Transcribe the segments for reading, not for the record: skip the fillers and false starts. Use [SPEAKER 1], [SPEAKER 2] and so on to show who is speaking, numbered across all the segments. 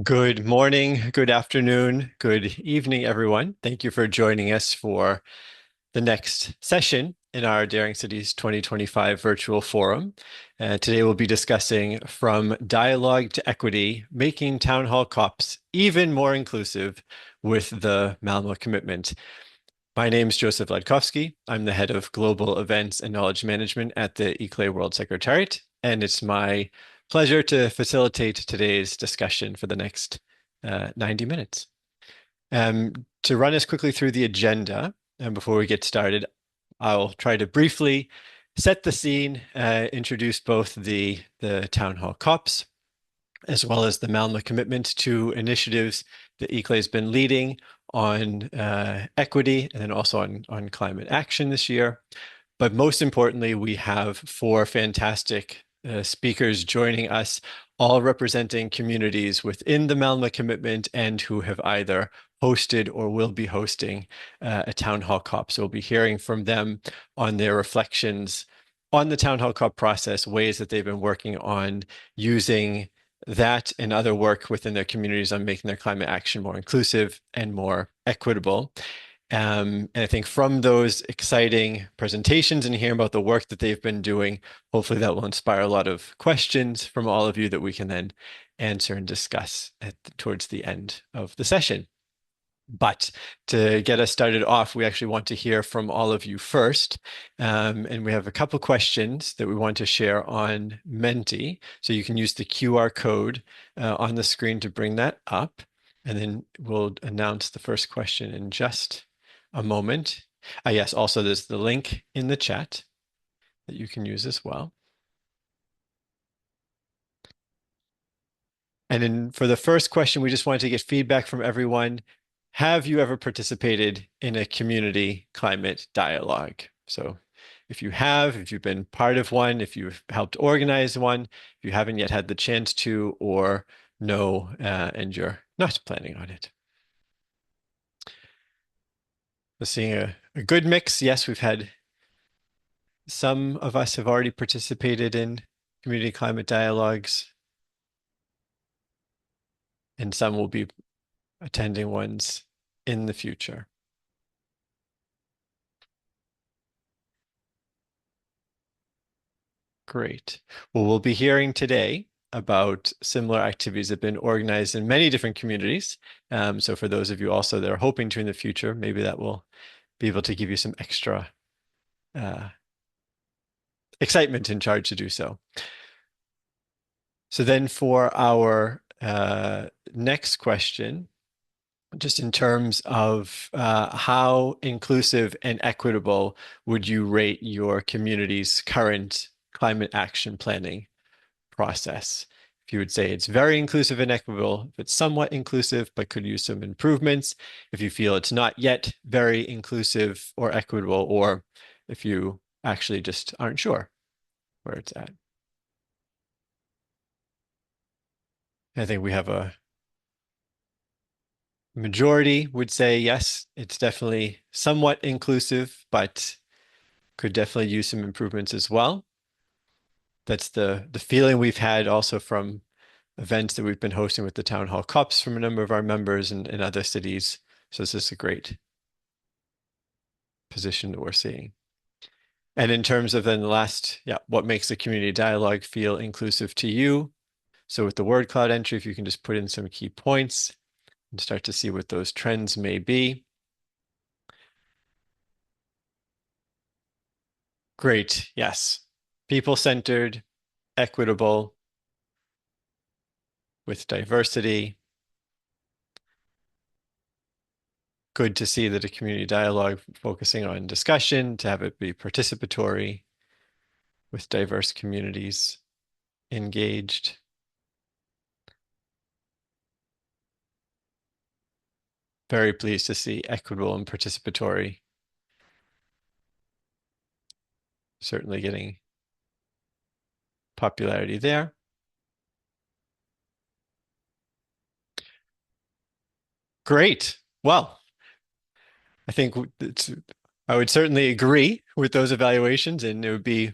[SPEAKER 1] Good morning, good afternoon, good evening, everyone. Thank you for joining us for the next session in our Daring Cities 2025 virtual forum. Today we'll be discussing From Dialogue to Equity, Making Town Hall COPs Even More Inclusive with the Malmö Commitment. My name is Joseph Ledkowski. I'm the head of Global Events and Knowledge Management at the ICLEI World Secretariat, and it's my pleasure to facilitate today's discussion for the next 90 minutes. To run us quickly through the agenda, and before we get started, I'll try to briefly set the scene, introduce both the Town Hall COPs, as well as the Malmö Commitment, to initiatives that ICLEI has been leading on equity and then also on climate action this year. But most importantly, we have four fantastic speakers joining us, all representing communities within the Malmö Commitment and who have either hosted or will be hosting a town hall COP. So we'll be hearing from them on their reflections on the town hall COP process, ways that they've been working on using that and other work within their communities on making their climate action more inclusive and more equitable. And I think from those exciting presentations and hearing about the work that they've been doing, hopefully that will inspire a lot of questions from all of you that we can then answer and discuss towards the end of the session. But to get us started off, we actually want to hear from all of you first. And we have a couple questions that we want to share on Menti. So you can use the QR code on the screen to bring that up. And then we'll announce the first question in just a moment. Yes, also there's the link in the chat that you can use as well. And then for the first question, we just wanted to get feedback from everyone. Have you ever participated in a community climate dialogue? So if you have, if you've been part of one, if you've helped organize one, if you haven't yet had the chance to, or no, and you're not planning on it. We're seeing a good mix. Yes, we've had some of us have already participated in community climate dialogues, and some will be attending ones in the future. Great. Well, we'll be hearing today about similar activities that have been organized in many different communities. So for those of you also that are hoping to in the future, maybe that will be able to give you some extra excitement and charge to do so. So then for our next question, just in terms of how inclusive and equitable would you rate your community's current climate action planning process? If you would say it's very inclusive and equitable, if it's somewhat inclusive but could use some improvements, if you feel it's not yet very inclusive or equitable, or if you actually just aren't sure where it's at. I think we have a majority would say yes, it's definitely somewhat inclusive, but could definitely use some improvements as well. That's the feeling we've had also from events that we've been hosting with the town hall COPs from a number of our members in other cities. So this is a great position that we're seeing. And in terms of then the last, what makes the community dialogue feel inclusive to you? So with the word cloud entry, if you can just put in some key points and start to see what those trends may be. Great, yes. People-centered, equitable, with diversity. Good to see that a community dialogue focusing on discussion, to have it be participatory, with diverse communities engaged. Very pleased to see equitable and participatory. Certainly getting popularity there. Great. Well, I think I would certainly agree with those evaluations, and it would be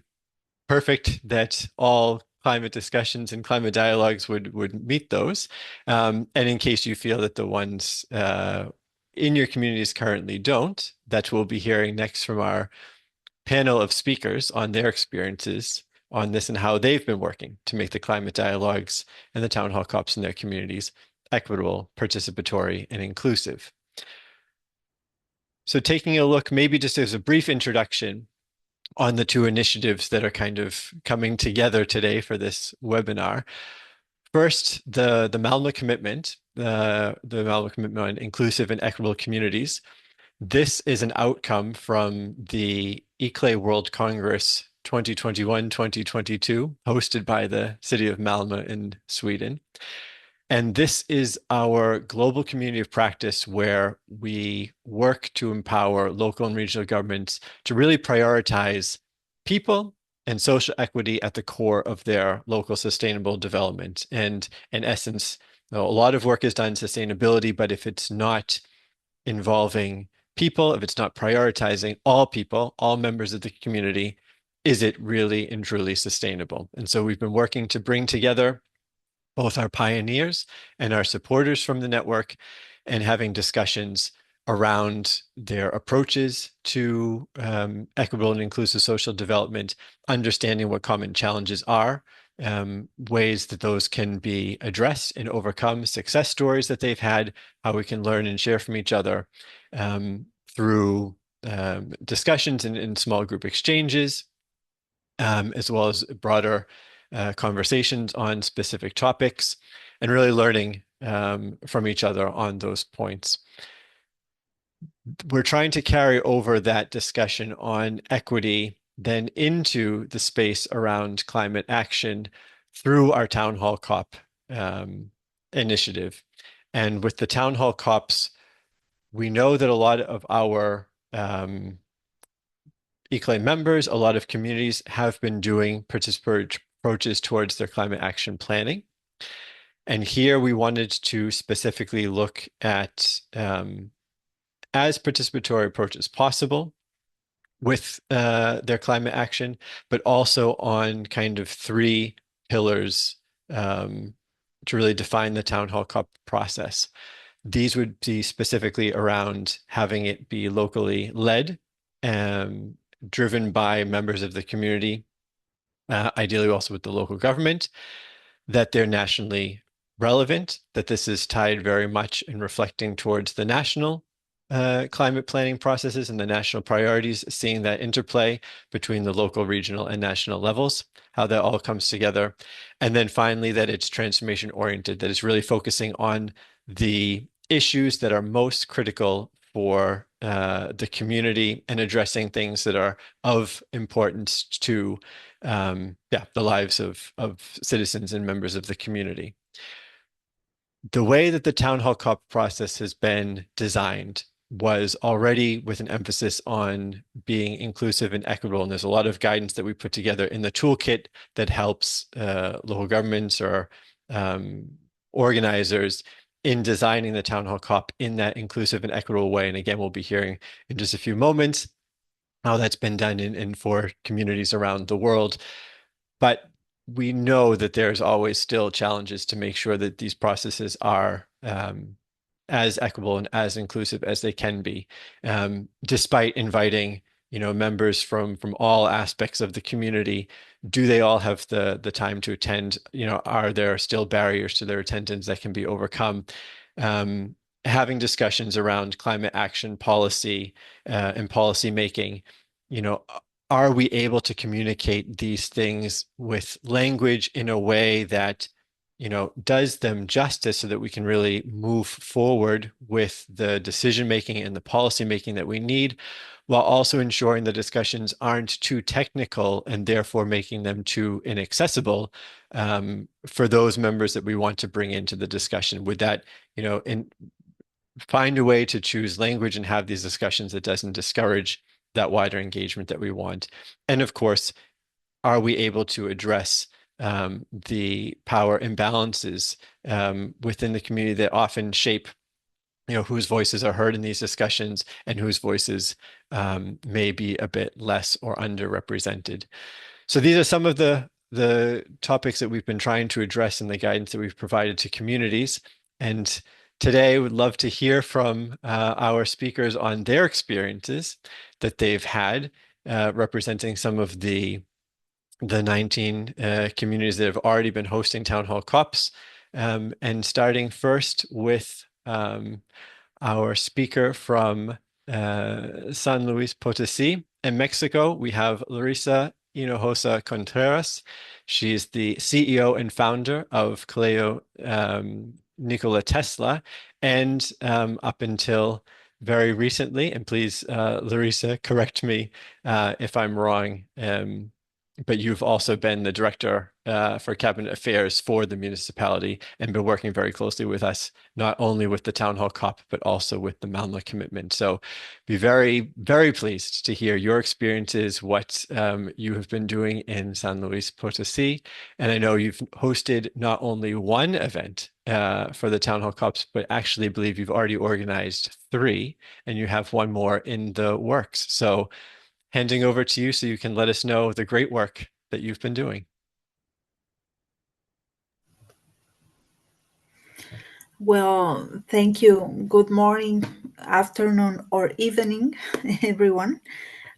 [SPEAKER 1] perfect that all climate discussions and climate dialogues would meet those. And in case you feel that the ones in your communities currently don't, that we'll be hearing next from our panel of speakers on their experiences on this and how they've been working to make the climate dialogues and the town hall COPs in their communities equitable, participatory, and inclusive. So taking a look, maybe just as a brief introduction on the two initiatives that are kind of coming together today for this webinar. First, the Malmö Commitment, the Malmö Commitment on Inclusive and Equitable Communities. This is an outcome from the ICLE World Congress 2021-2022, hosted by the city of Malmö in Sweden. And this is our global community of practice where we work to empower local and regional governments to really prioritize people and social equity at the core of their local sustainable development. And in essence, a lot of work is done in sustainability, but if it's not involving people, if it's not prioritizing all people, all members of the community, is it really and truly sustainable? And so we've been working to bring together both our pioneers and our supporters from the network and having discussions around their approaches to equitable and inclusive social development, understanding what common challenges are, ways that those can be addressed and overcome, success stories that they've had, how we can learn and share from each other through discussions and small group exchanges, as well as broader conversations on specific topics, and really learning from each other on those points. We're trying to carry over that discussion on equity then into the space around climate action through our Town Hall COP initiative. And with the Town Hall COPs, we know that a lot of our ICLE members, a lot of communities have been doing participatory approaches towards their climate action planning. And here we wanted to specifically look at as participatory approach as possible with their climate action, but also on kind of three pillars to really define the Town Hall COP process. These would be specifically around having it be locally led, driven by members of the community, ideally also with the local government, that they're nationally relevant, that this is tied very much in reflecting towards the national climate planning processes and the national priorities, seeing that interplay between the local, regional, and national levels, how that all comes together. And then finally, that it's transformation oriented, that it's really focusing on the issues that are most critical for the community and addressing things that are of importance to the lives of citizens and members of the community. The way that the Town Hall COP process has been designed was already with an emphasis on being inclusive and equitable. And there's a lot of guidance that we put together in the toolkit that helps local governments or organizers in designing the Town Hall COP in that inclusive and equitable way. And again, we'll be hearing in just a few moments how that's been done in 4 communities around the world. But we know that there's always still challenges to make sure that these processes are as equitable and as inclusive as they can be, despite inviting, members from all aspects of the community. Do they all have the time to attend? Are there still barriers to their attendance that can be overcome? Having discussions around climate action policy and policy making, are we able to communicate these things with language in a way that does them justice so that we can really move forward with the decision making and the policy making that we need, while also ensuring the discussions aren't too technical and therefore making them too inaccessible for those members that we want to bring into the discussion. With that, find a way to choose language and have these discussions that doesn't discourage that wider engagement that we want. And of course, are we able to address the power imbalances within the community that often shape, whose voices are heard in these discussions and whose voices may be a bit less or underrepresented. So these are some of the the topics that we've been trying to address in the guidance that we've provided to communities. And today, we'd love to hear from our speakers on their experiences that they've had representing some of the 19 communities that have already been hosting town hall COPs. And starting first with our speaker from San Luis Potosí in Mexico, we have Larissa Hinojosa Contreras. She's the CEO and founder of Colegio Nikola Tesla, and up until very recently, and please, Larissa, correct me if I'm wrong, but you've also been the director for cabinet affairs for the municipality and been working very closely with us, not only with the Town Hall COP, but also with the Malmö Commitment. So be very, very pleased to hear your experiences, what you have been doing in San Luis Potosí. And I know you've hosted not only one event for the Town Hall COPs, but actually believe you've already organized 3, and you have one more in the works. So handing over to you so you can let us know the great work that you've been doing.
[SPEAKER 2] Well, thank you. Good morning, afternoon, or evening, everyone.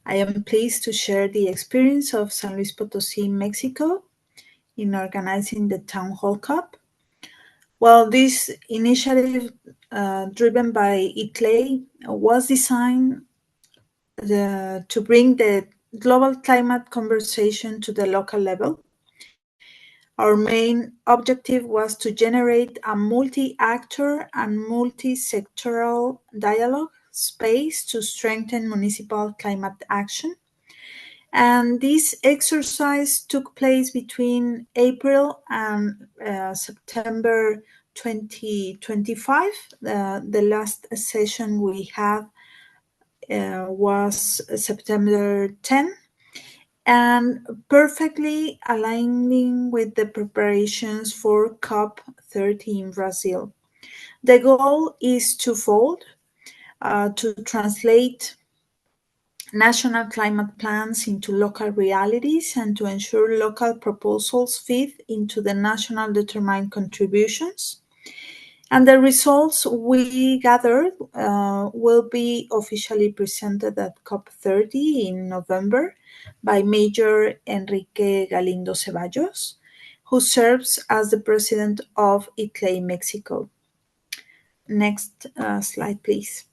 [SPEAKER 2] I am pleased to share the experience of San Luis Potosí, Mexico, in organizing the Town Hall Cup. Well, this initiative, driven by ITLE, was designed to bring the global climate conversation to the local level. Our main objective was to generate a multi-actor and multi-sectoral dialogue space to strengthen municipal climate action. And this exercise took place between April and September 2025. The last session we had was September 10, and perfectly aligning with the preparations for COP30 in Brazil. The goal is twofold: to translate national climate plans into local realities and to ensure local proposals fit into the national determined contributions. And the results we gathered will be officially presented at COP30 in November by Major Enrique Galindo Ceballos, who serves as the president of ITLE Mexico. Next slide, please.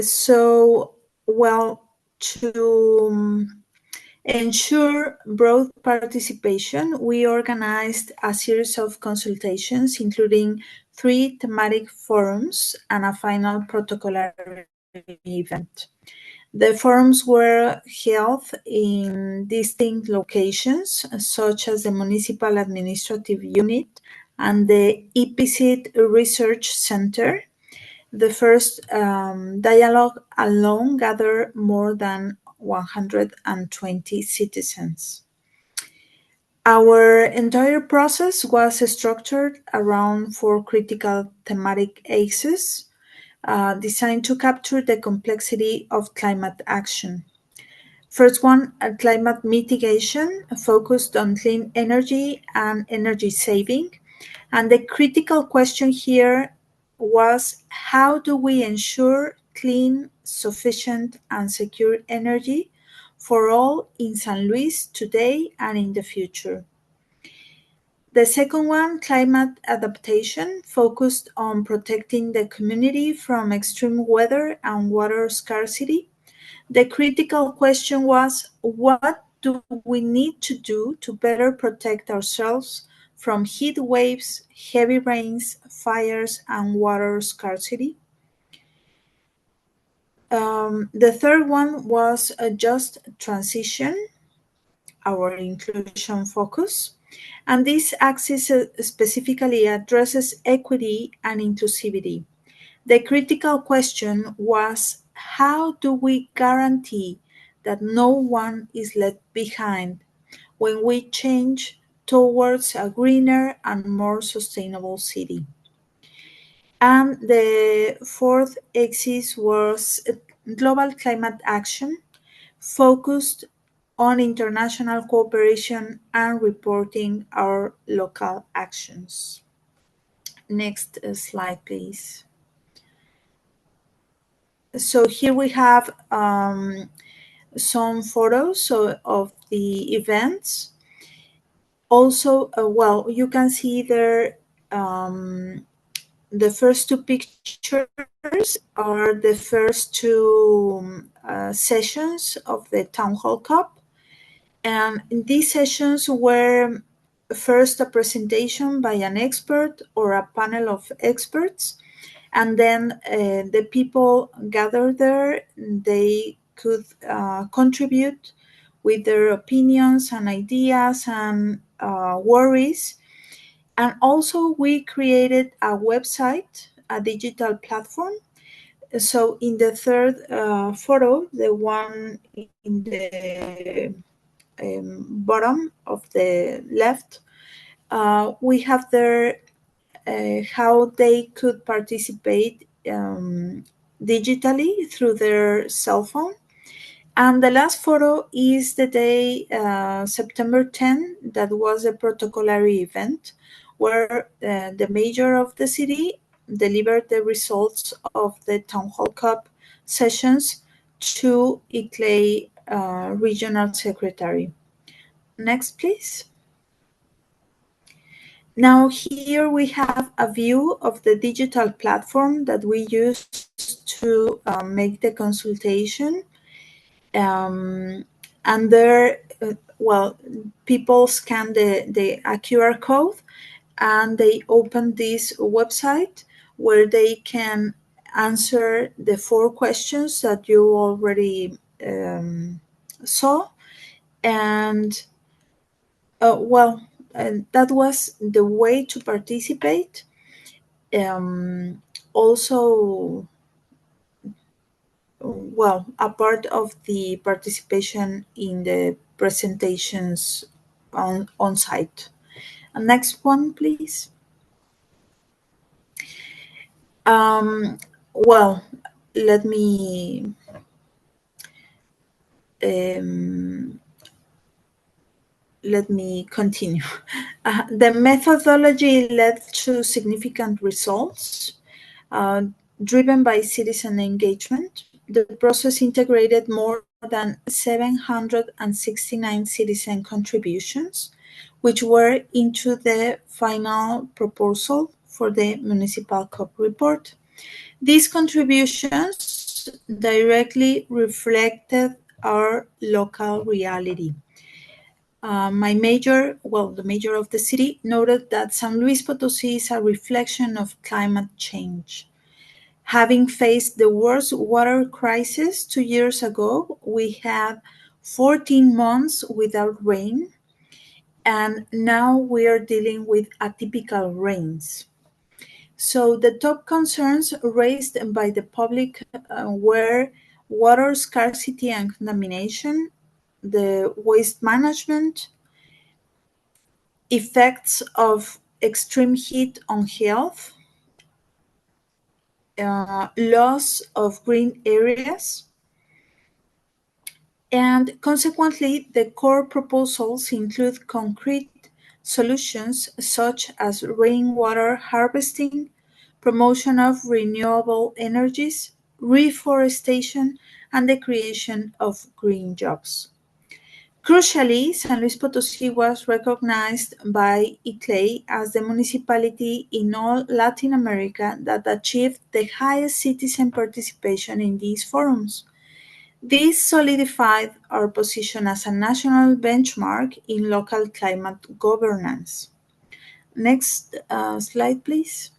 [SPEAKER 2] So, well, to ensure broad participation, we organized a series of consultations, including 3 thematic forums and a final protocolary event. The forums were held in distinct locations, such as the Municipal Administrative Unit and the EPCIT Research Center. The first dialogue alone gathered more than 120 citizens. Our entire process was structured around 4 critical thematic axes designed to capture the complexity of climate action. First one, climate mitigation, focused on clean energy and energy saving. And the critical question here was, how do we ensure clean, sufficient, and secure energy for all in San Luis today and in the future? The second one, climate adaptation, focused on protecting the community from extreme weather and water scarcity. The critical question was, what do we need to do to better protect ourselves from heat waves, heavy rains, fires, and water scarcity? The third one was a just transition, our inclusion focus. And this axis specifically addresses equity and inclusivity. The critical question was, how do we guarantee that no one is left behind when we change towards a greener and more sustainable city? And the fourth axis was global climate action, focused on international cooperation and reporting our local actions. Next slide, please. So here we have some photos of the events. Also, well, you can see there the first two pictures are the first two sessions of the Town Hall Cup. And these sessions were first a presentation by an expert or a panel of experts, and then the people gathered there, they could contribute with their opinions and ideas and worries. And also we created a website, a digital platform. So in the third photo, the one in the bottom of the left, we have there how they could participate digitally through their cell phone. And the last photo is the day, September 10, that was a protocolary event where the mayor of the city delivered the results of the Town Hall Cup sessions to ICLEI regional secretary. Next, please. Now here we have a view of the digital platform that we used to make the consultation. And there, well, people scan a QR code and they open this website where they can answer the 4 questions that you already saw. And that was the way to participate. Also, well, a part of the participation in the presentations on site. And next one, please. Well, let me continue. The methodology led to significant results driven by citizen engagement. The process integrated more than 769 citizen contributions, which were into the final proposal for the Municipal COP report. These contributions directly reflected our local reality. The mayor of the city, noted that San Luis Potosí is a reflection of climate change. Having faced the worst water crisis 2 years ago, we had 14 months without rain, and now we are dealing with atypical rains. So the top concerns raised by the public were water scarcity and contamination, the waste management, effects of extreme heat on health, loss of green areas, and consequently, the core proposals include concrete solutions such as rainwater harvesting, promotion of renewable energies, reforestation, and the creation of green jobs. Crucially, San Luis Potosí was recognized by ICLEI as the municipality in all Latin America that achieved the highest citizen participation in these forums. This solidified our position as a national benchmark in local climate governance. Next slide, please.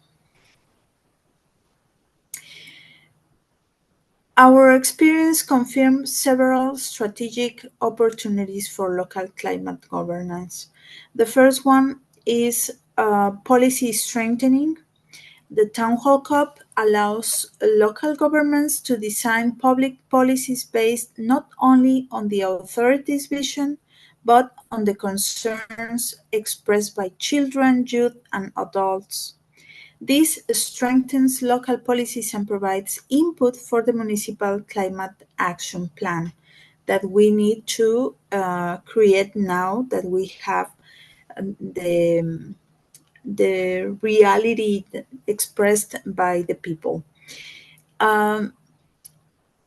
[SPEAKER 2] Our experience confirms several strategic opportunities for local climate governance. The first one is policy strengthening. The Town Hall Cup allows local governments to design public policies based not only on the authorities' vision, but on the concerns expressed by children, youth, and adults. This strengthens local policies and provides input for the municipal climate action plan. that we need to create now that we have the reality expressed by the people.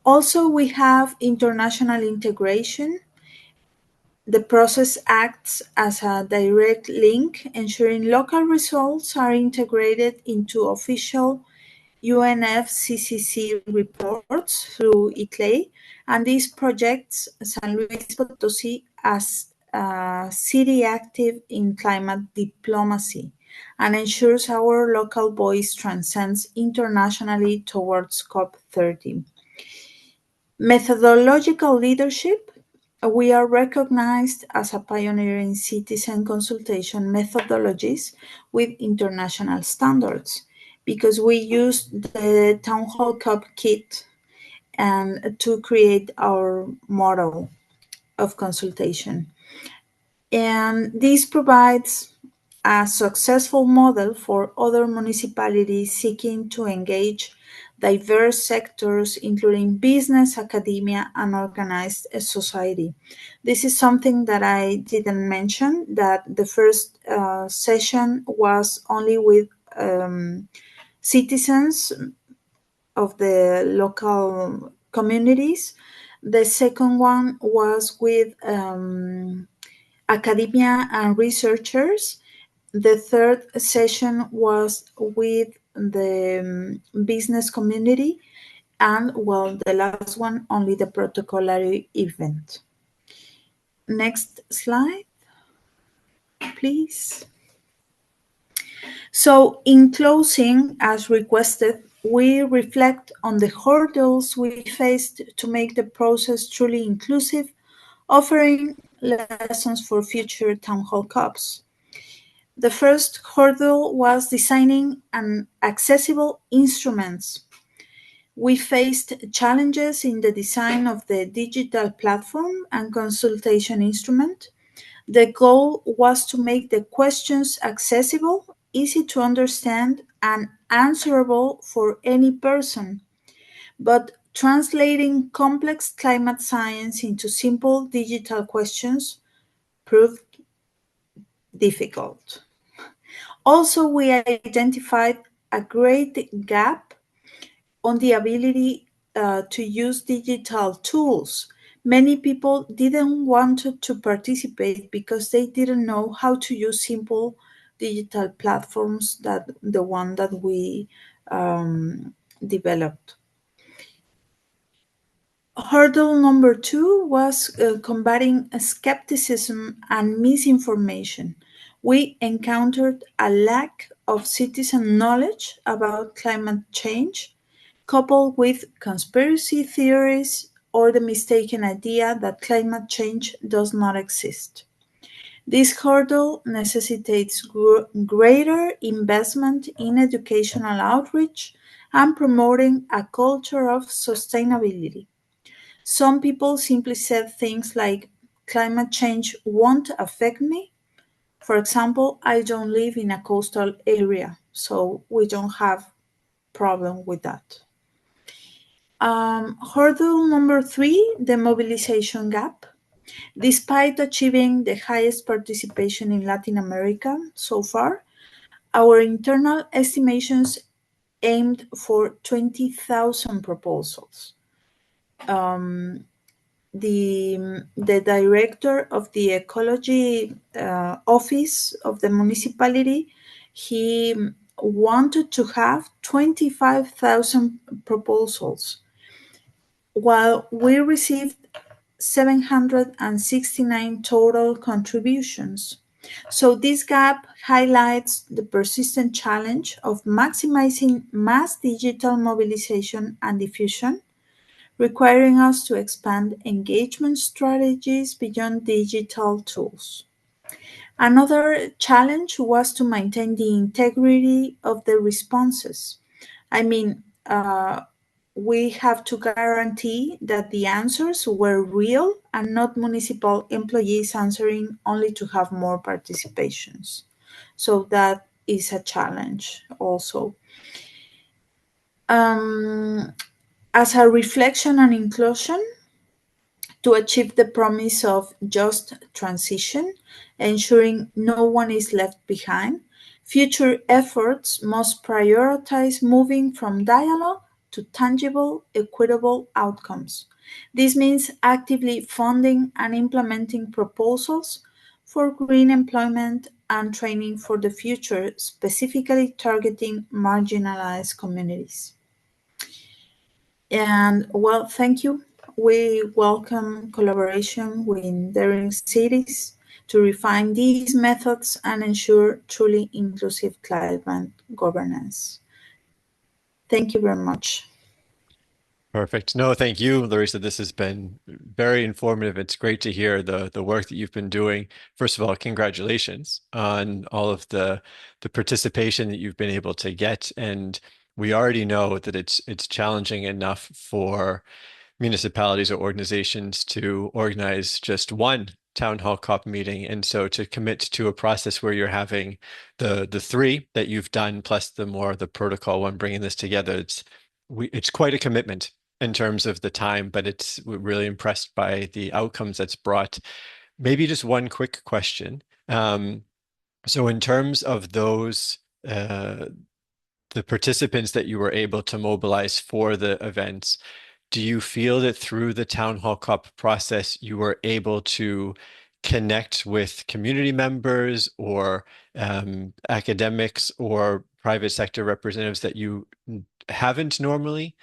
[SPEAKER 2] Also, we have international integration. The process acts as a direct link, ensuring local results are integrated into official UNFCCC reports through ITLE, and this projects San Luis Potosí as a city active in climate diplomacy and ensures our local voice transcends internationally towards COP30. Methodological leadership. We are recognized as a pioneer in citizen consultation methodologies with international standards because we use the Town Hall Cup kit and to create our model of consultation. And this provides a successful model for other municipalities seeking to engage diverse sectors, including business, academia, and organized society. This is something that I didn't mention, that the first session was only with citizens of the local communities. The second one was with academia and researchers. The third session was with the business community, and well, the last one, only the protocolary event. Next slide, please. So, in closing, as requested, we reflect on the hurdles we faced to make the process truly inclusive, offering lessons for future town hall cups. The first hurdle was designing an accessible instruments. We faced challenges in the design of the digital platform and consultation instrument. The goal was to make the questions accessible, easy to understand, and answerable for any person. But translating complex climate science into simple digital questions proved difficult. Also, we identified a great gap on the ability to use digital tools. Many people didn't want to participate because they didn't know how to use simple digital platforms that the one that we developed. Hurdle number two was combating skepticism and misinformation. We encountered a lack of citizen knowledge about climate change, coupled with conspiracy theories or the mistaken idea that climate change does not exist. This hurdle necessitates greater investment in educational outreach and promoting a culture of sustainability. Some people simply said things like, climate change won't affect me. For example, I don't live in a coastal area, so we don't have problem with that. Hurdle number three, the mobilization gap. Despite achieving the highest participation in Latin America so far, our internal estimations aimed for 20,000 proposals. The director of the ecology office of the municipality, he wanted to have 25,000 proposals, while we received 769 total contributions. So this gap highlights the persistent challenge of maximizing mass digital mobilization and diffusion, requiring us to expand engagement strategies beyond digital tools. Another challenge was to maintain the integrity of the responses. I mean, we have to guarantee that the answers were real and not municipal employees answering only to have more participations. So that is a challenge also. As a reflection on inclusion, to achieve the promise of just transition, ensuring no one is left behind. Future efforts must prioritize moving from dialogue to tangible, equitable outcomes. This means actively funding and implementing proposals for green employment and training for the future, specifically targeting marginalized communities. And well, thank you. We welcome collaboration with daring cities to refine these methods and ensure truly inclusive climate governance. Thank you very much.
[SPEAKER 1] Perfect. No, thank you, Larissa. This has been very informative. It's great to hear the work that you've been doing. First of all, congratulations on all of the participation that you've been able to get. And we already know that it's challenging enough for municipalities or organizations to organize just one town hall COP meeting. And so to commit to a process where you're having the three that you've done plus the protocol one, bringing this together, it's quite a commitment in terms of the time, but we're really impressed by the outcomes that's brought. Maybe just one quick question. So in terms of the participants that you were able to mobilize for the events, do you feel that through the Town Hall Cup process, you were able to connect with community members or academics or private sector representatives that you haven't normally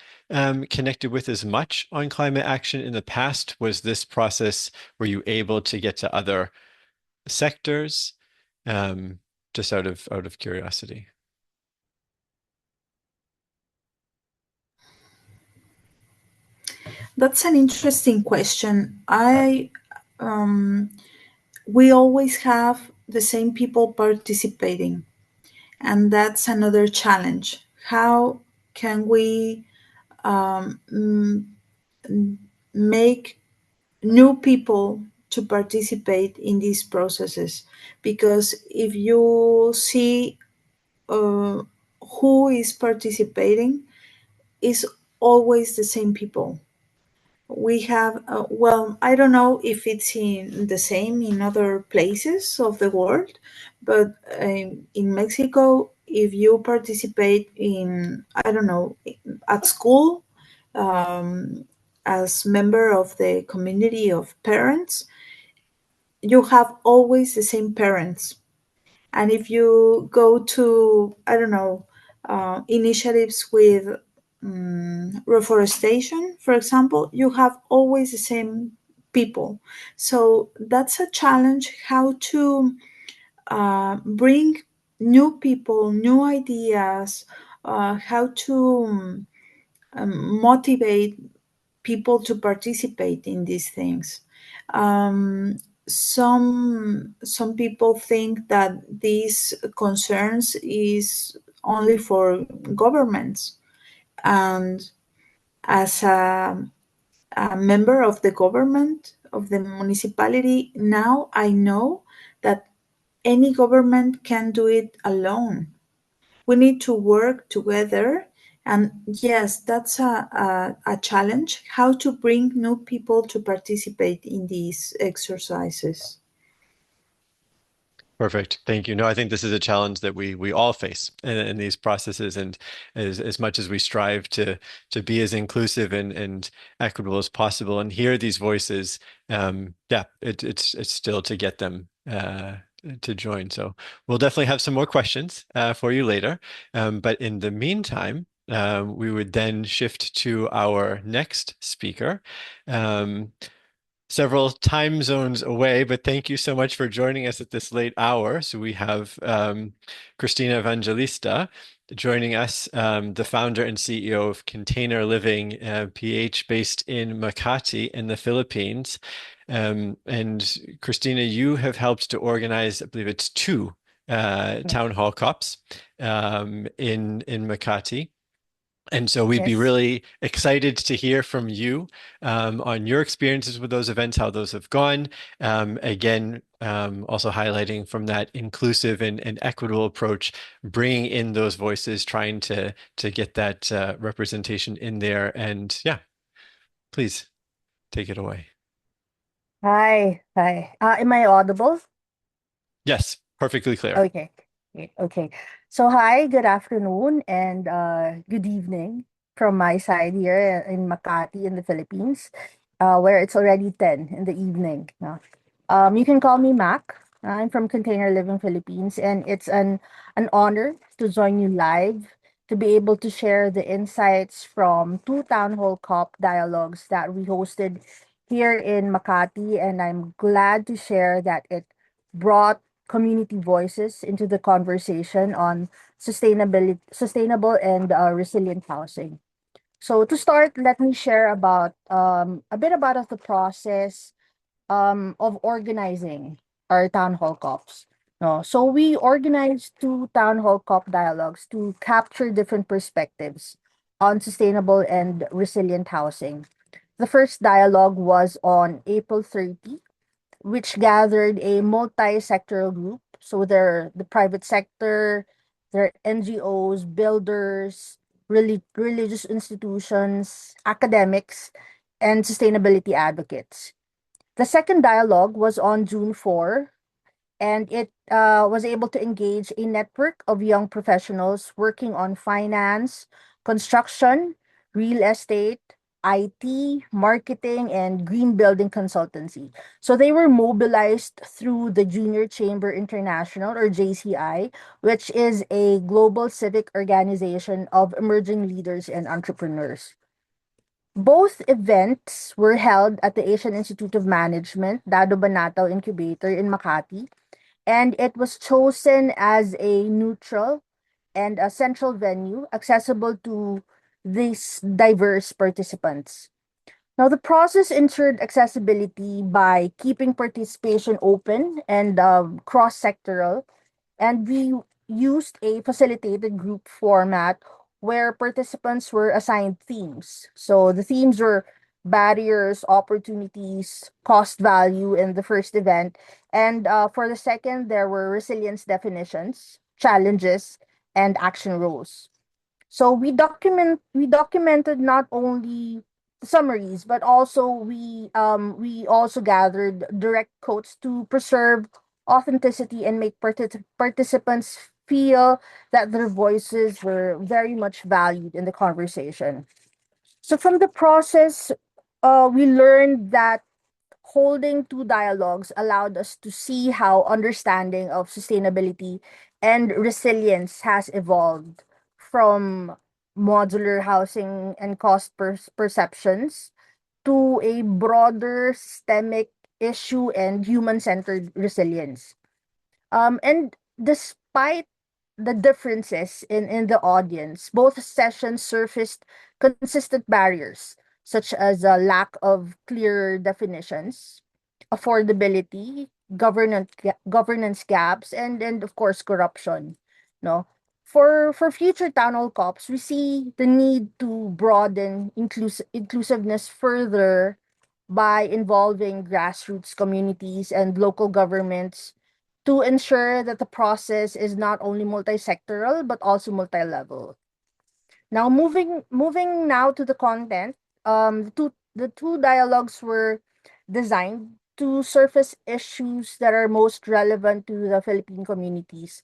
[SPEAKER 1] connected with as much on climate action in the past? Was this process, were you able to get to other sectors? Just out of curiosity.
[SPEAKER 2] That's an interesting question. I We always have the same people participating, and that's another challenge. How can we make new people to participate in these processes? Because if you see uh, who is participating, is always the same people. We have, well, I don't know if it's in the same in other places of the world, but in Mexico, if you participate in, I don't know, at school, um, as member of the community of parents, you have always the same parents. And if you go to, I don't know, initiatives with reforestation, for example, you have always the same people. So that's a challenge, how to bring new people, new ideas, how to motivate people to participate in these things. Um, some people think that these concerns is only for governments, and as a member of the government of the municipality, now I know that any government can do it alone. We need to work together. And yes, that's a challenge, how to bring new people to participate in these exercises.
[SPEAKER 1] Perfect. Thank you. No, I think this is a challenge that we all face in these processes, and as much as we strive to be as inclusive and equitable as possible, and hear these voices, yeah, it's still to get them to join. So we'll definitely have some more questions for you later. But in the meantime, we would then shift to our next speaker. Several time zones away, but thank you so much for joining us at this late hour. So we have Christina Evangelista joining us, the founder and CEO of Container Living PH, based in Makati in the Philippines. And Christina, you have helped to organize, I believe it's two town hall COPs in Makati. And so we'd be
[SPEAKER 2] Yes.
[SPEAKER 1] really excited to hear from you on your experiences with those events, how those have gone. Again, also highlighting from that inclusive and equitable approach, bringing in those voices, trying to get that representation in there. And yeah, please take it away.
[SPEAKER 3] Hi, hi. Am I audible?
[SPEAKER 1] Yes, perfectly clear.
[SPEAKER 3] Okay, great. Okay. So, hi, good afternoon and good evening from my side here in Makati in the Philippines, where it's already 10 in the evening. You can call me Mac. I'm from Container Living Philippines, and it's an honor to join you live to be able to share the insights from two town hall COP dialogues that we hosted here in Makati, and I'm glad to share that it brought community voices into the conversation on sustainable and resilient housing. So to start, let me share about a bit about of the process of organizing our town hall COPs. No, so we organized two town hall COP dialogues to capture different perspectives on sustainable and resilient housing. The first dialogue was on April 30, which gathered a multi-sectoral group. So they're the private sector, they're NGOs, builders, religious institutions, academics, and sustainability advocates. The second dialogue was on June 4, and it was able to engage a network of young professionals working on finance, construction, real estate, IT, marketing, and green building consultancy. So they were mobilized through the Junior Chamber International, or JCI, which is a global civic organization of emerging leaders and entrepreneurs. Both events were held at the Asian Institute of Management, Dado Banatao Incubator in Makati, and it was chosen as a neutral and a central venue accessible to these diverse participants. Now, the process ensured accessibility by keeping participation open and cross sectoral, and we used a facilitated group format where participants were assigned themes. So the themes were barriers, opportunities, cost value in the first event. And for the second, there were resilience definitions, challenges, and action rules. So we documented not only summaries, but also we also gathered direct quotes to preserve authenticity and make participants feel that their voices were very much valued in the conversation. So from the process, we learned that holding two dialogues allowed us to see how understanding of sustainability and resilience has evolved from modular housing and cost perceptions to a broader systemic issue and human-centered resilience. And despite the differences in the audience, both sessions surfaced consistent barriers, such as a lack of clear definitions, affordability, governance gaps, and of course corruption. No, for future town hall cops, we see the need to broaden inclusiveness further by involving grassroots communities and local governments to ensure that the process is not only multi-sectoral but also multi-level. Now moving now to the content, the two dialogues were designed to surface issues that are most relevant to the Philippine communities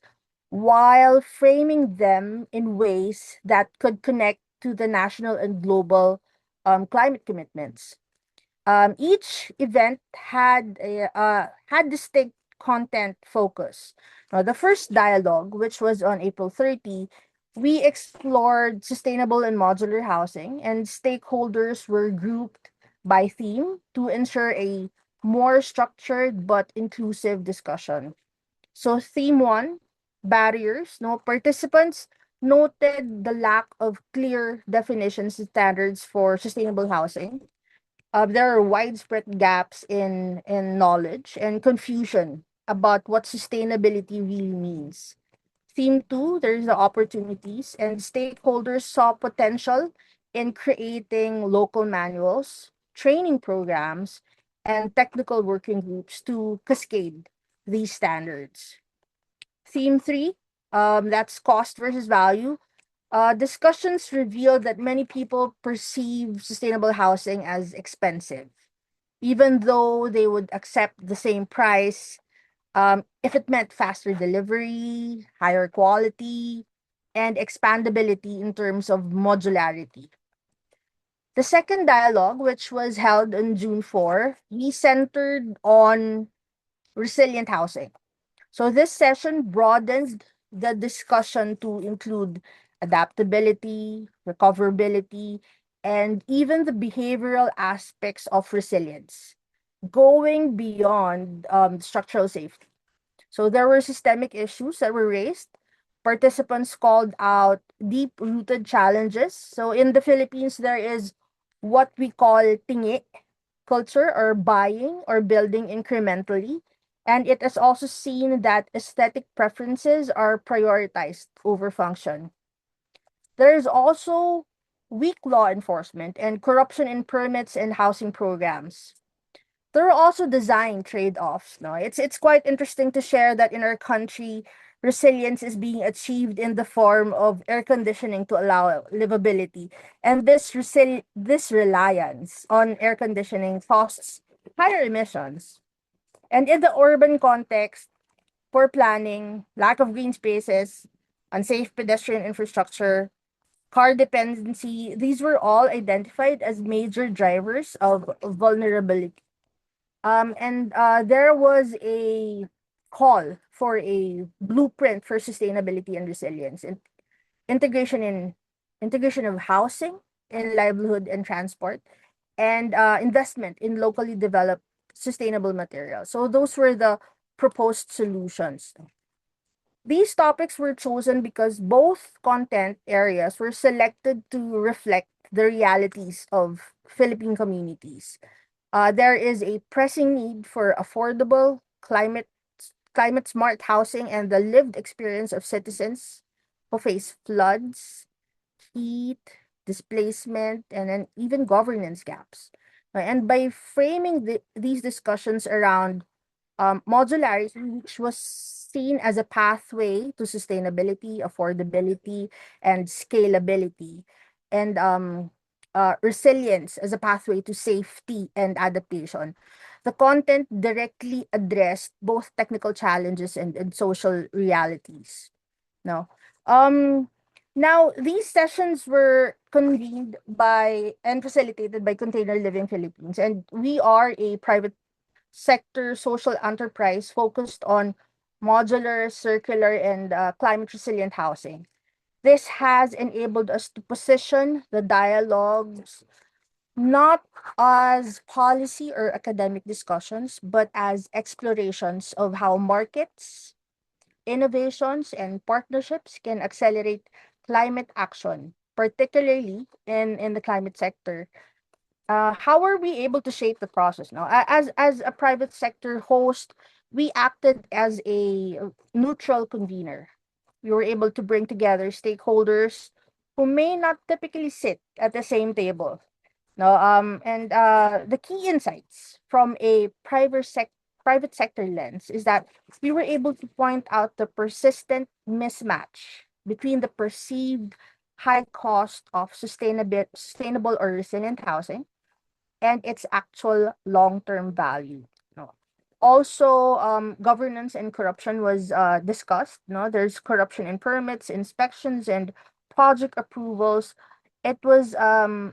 [SPEAKER 3] while framing them in ways that could connect to the national and global climate commitments. Each event had distinct content focus. Now, the first dialogue, which was on April 30, we explored sustainable and modular housing, and stakeholders were grouped by theme to ensure a more structured but inclusive discussion. So, theme one, barriers. No, participants noted the lack of clear definitions and standards for sustainable housing. There are widespread gaps in knowledge and confusion about what sustainability really means. Theme two, there's the opportunities, and stakeholders saw potential in creating local manuals, training programs, and technical working groups to cascade these standards. Theme three, that's cost versus value. Discussions revealed that many people perceive sustainable housing as expensive, even though they would accept the same price if it meant faster delivery, higher quality, and expandability in terms of modularity. The second dialogue, which was held on June 4, we centered on resilient housing. So this session broadened the discussion to include adaptability, recoverability, and even the behavioral aspects of resilience, going beyond structural safety. So there were systemic issues that were raised. Participants called out deep rooted challenges. So in the Philippines, there is what we call tingi culture, or buying or building incrementally. And it is also seen that aesthetic preferences are prioritized over function. There is also weak law enforcement and corruption in permits and housing programs. There are also design trade-offs. No, it's quite interesting to share that in our country, resilience is being achieved in the form of air conditioning to allow livability, and this reliance on air conditioning costs higher emissions. And in the urban context, poor planning, lack of green spaces, unsafe pedestrian infrastructure, car dependency, these were all identified as major drivers of vulnerability. And there was a call for a blueprint for sustainability and resilience, and integration in integration of housing in livelihood and transport, and investment in locally developed sustainable materials. So those were the proposed solutions. These topics were chosen because both content areas were selected to reflect the realities of Philippine communities. There is a pressing need for affordable, climate smart housing and the lived experience of citizens who face floods, heat, displacement, and then even governance gaps. And by framing these discussions around modularity, which was seen as a pathway to sustainability, affordability, and scalability, and resilience as a pathway to safety and adaptation. The content directly addressed both technical challenges and social realities. No. Um, Now, these sessions were convened by and facilitated by Container Living Philippines, and we are a private sector social enterprise focused on modular, circular, and climate resilient housing. This has enabled us to position the dialogues not as policy or academic discussions, but as explorations of how markets, innovations, and partnerships can accelerate climate action, particularly in the climate sector. How are we able to shape the process now? As a private sector host, we acted as a neutral convener. We were able to bring together stakeholders who may not typically sit at the same table. No, and The key insights from a private sector lens is that we were able to point out the persistent mismatch between the perceived high cost of sustainable or resilient housing and its actual long-term value. No. Also, governance and corruption was discussed. No, there's corruption in permits, inspections, and project approvals. It was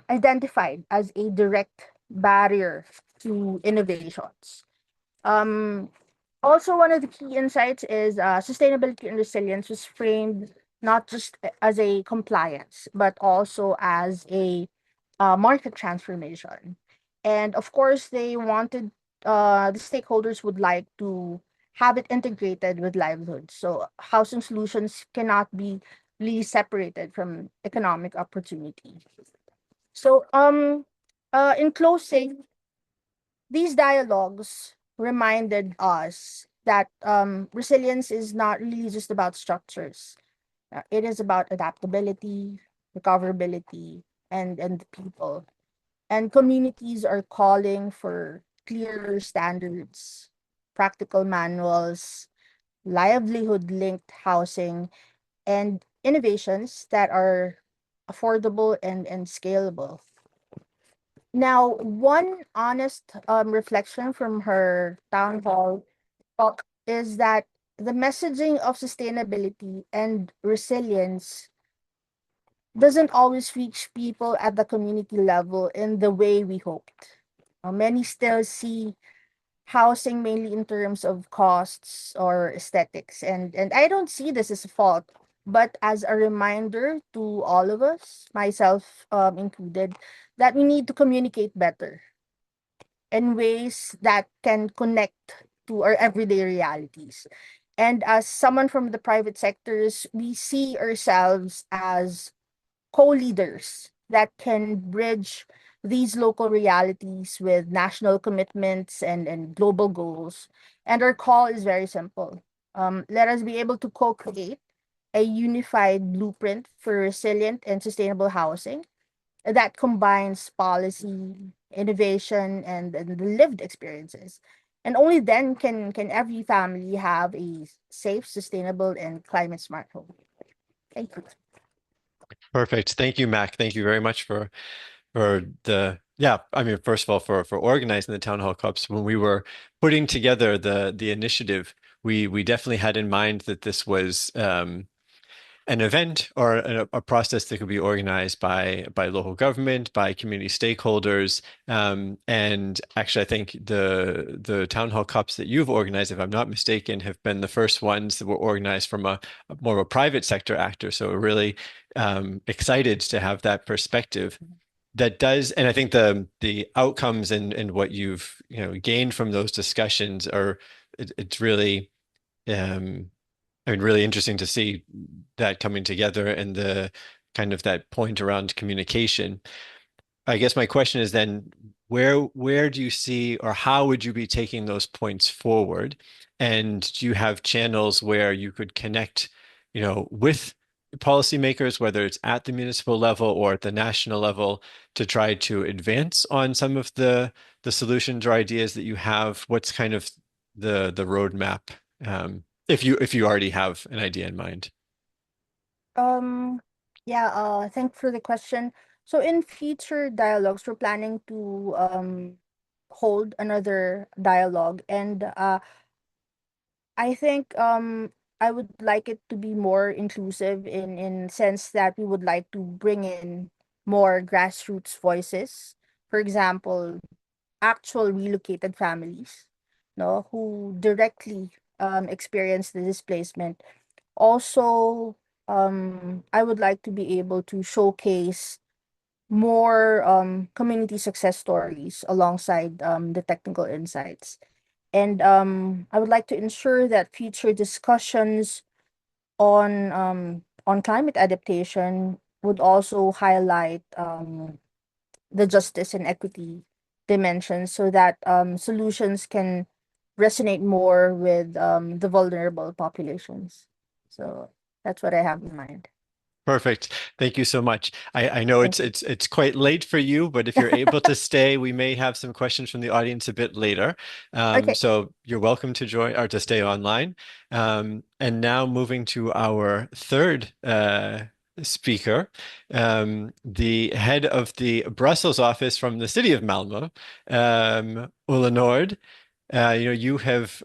[SPEAKER 3] identified as a direct barrier to innovations. Um, Also, one of the key insights is sustainability and resilience was framed not just as a compliance, but also as a market transformation. And of course, the stakeholders would like to have it integrated with livelihoods. So housing solutions cannot be really separated from economic opportunity. So, in closing, these dialogues reminded us that resilience is not really just about structures. It is about adaptability, recoverability, and the people. And communities are calling for clearer standards, practical manuals, livelihood linked housing, and innovations that are affordable and scalable. Now, one honest reflection from her town hall talk is that the messaging of sustainability and resilience doesn't always reach people at the community level in the way we hoped. Many still see housing mainly in terms of costs or aesthetics, and I don't see this as a fault, but as a reminder to all of us, myself included, that we need to communicate better in ways that can connect to our everyday realities. And as someone from the private sectors, we see ourselves as co-leaders that can bridge these local realities with national commitments and global goals. And our call is very simple. Let us be able to co-create a unified blueprint for resilient and sustainable housing that combines policy, innovation, and the lived experiences. And only then can every family have a safe, sustainable, and climate smart home. Thank you.
[SPEAKER 1] Perfect. Thank you, Mac. Thank you very much for the yeah, I mean, first of all, for organizing the town hall clubs. When we were putting together the initiative, we definitely had in mind that this was an event or a process that could be organized by local government, by community stakeholders. And actually, I think the town hall cups that you've organized, if I'm not mistaken, have been the first ones that were organized from a more of a private sector actor. So we're really excited to have that perspective. That does, and I think the outcomes and what you've gained from those discussions are it's really I mean, really interesting to see that coming together and the kind of that point around communication. I guess my question is then, where do you see or how would you be taking those points forward? And do you have channels where you could connect, with policymakers, whether it's at the municipal level or at the national level, to try to advance on some of the solutions or ideas that you have? What's kind of the roadmap, if you already have an idea in mind?
[SPEAKER 3] Um, yeah, thank for the question. So in future dialogues, we're planning to hold another dialogue, and I think I would like it to be more inclusive in sense that we would like to bring in more grassroots voices. For example, actual relocated families, no, who directly experience the displacement. Also, I would like to be able to showcase more community success stories alongside the technical insights. And I would like to ensure that future discussions on climate adaptation would also highlight the justice and equity dimensions so that solutions can resonate more with the vulnerable populations. So that's what I have in mind.
[SPEAKER 1] Perfect. Thank you so much. I know
[SPEAKER 3] Thank
[SPEAKER 1] it's quite late for you, but if you're able to stay, we may have some questions from the audience a bit later.
[SPEAKER 3] Okay.
[SPEAKER 1] So you're welcome to join or to stay online. And now moving to our third speaker, the head of the Brussels office from the city of Malmö, Ulla Nord. You have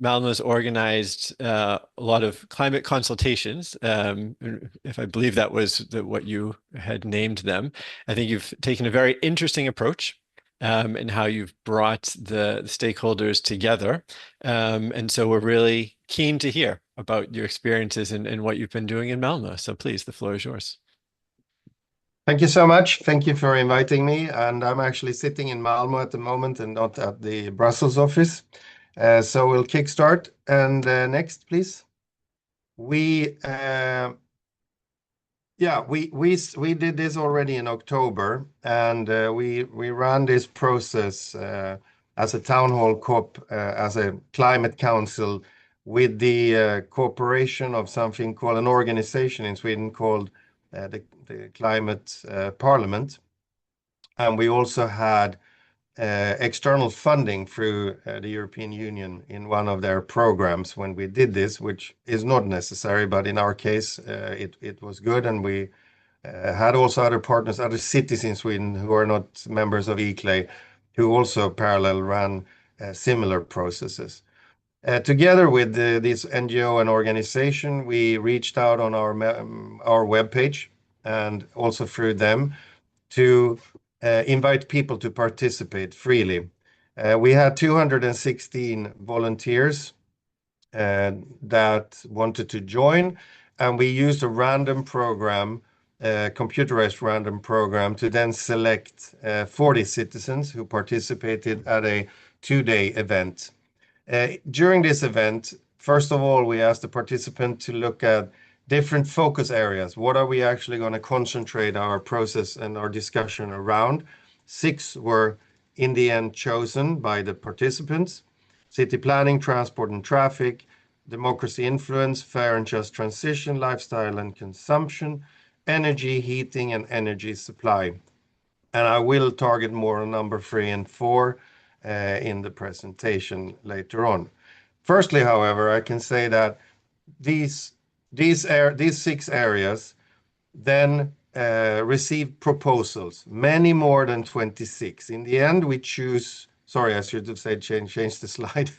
[SPEAKER 1] Malmö's organized a lot of climate consultations. If I believe that was what you had named them. I think you've taken a very interesting approach in how you've brought the stakeholders together. And so we're really keen to hear about your experiences and what you've been doing in Malmö. So please, the floor is yours.
[SPEAKER 4] Thank you so much. Thank you for inviting me. And I'm actually sitting in Malmo at the moment and not at the Brussels office. So we'll kickstart. And next, please. We did this already in October, and we ran this process as a town hall COP, as a climate council, with the cooperation of something called an organization in Sweden called the Climate Parliament. And we also had external funding through the European Union in one of their programs when we did this, which is not necessary, but in our case, it was good, and we had also other partners, other cities in Sweden who are not members of eClay, who also parallel ran similar processes. Together with this NGO and organization, we reached out on our webpage and also through them to invite people to participate freely. We had 216 volunteers that wanted to join, and we used a random program, computerized random program, to then select 40 citizens who participated at a 2-day event. During this event, first of all, we asked the participant to look at different focus areas. What are we actually going to concentrate our process and our discussion around? 6 were in the end chosen by the participants: city planning, transport and traffic, democracy influence, fair and just transition, lifestyle and consumption, energy, heating, and energy supply. And I will target more on number 3 and 4 in the presentation later on. Firstly, however, I can say that these 6 areas then received proposals, many more than 26. In the end, we choose, sorry, I should have said change the slide.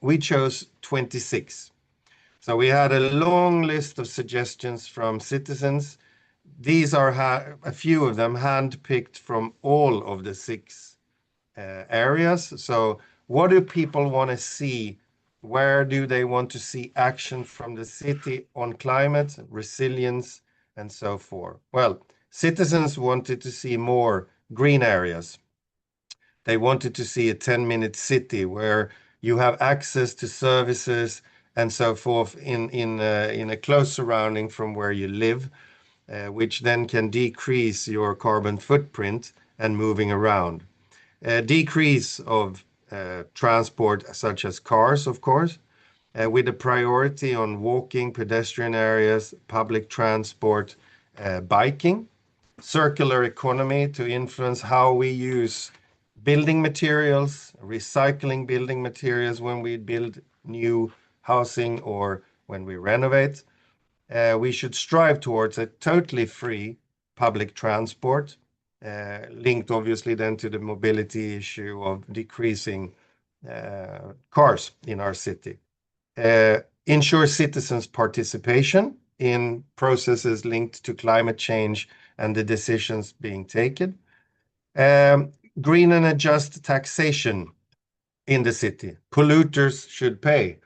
[SPEAKER 4] We chose 26. So we had a long list of suggestions from citizens. These are a few of them handpicked from all of the 6 areas. So what do people want to see? Where do they want to see action from the city on climate, resilience, and so forth? Well, citizens wanted to see more green areas. They wanted to see a 10-minute city where you have access to services and so forth in a close surrounding from where you live, which then can decrease your carbon footprint and moving around. Decrease of transport such as cars, of course, with a priority on walking, pedestrian areas, public transport, biking. Circular economy to influence how we use building materials, recycling building materials when we build new housing or when we renovate. We should strive towards a totally free public transport, linked obviously then to the mobility issue of decreasing cars in our city. Ensure citizens' participation in processes linked to climate change and the decisions being taken. Green and adjust taxation in the city. Polluters should pay.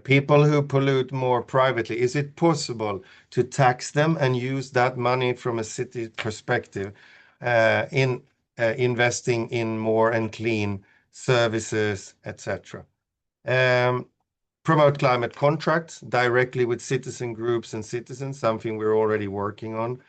[SPEAKER 4] People who pollute more privately, is it possible to tax them and use that money from a city perspective in investing in more and clean services, etc.? Promote climate contracts directly with citizen groups and citizens, something we're already working on,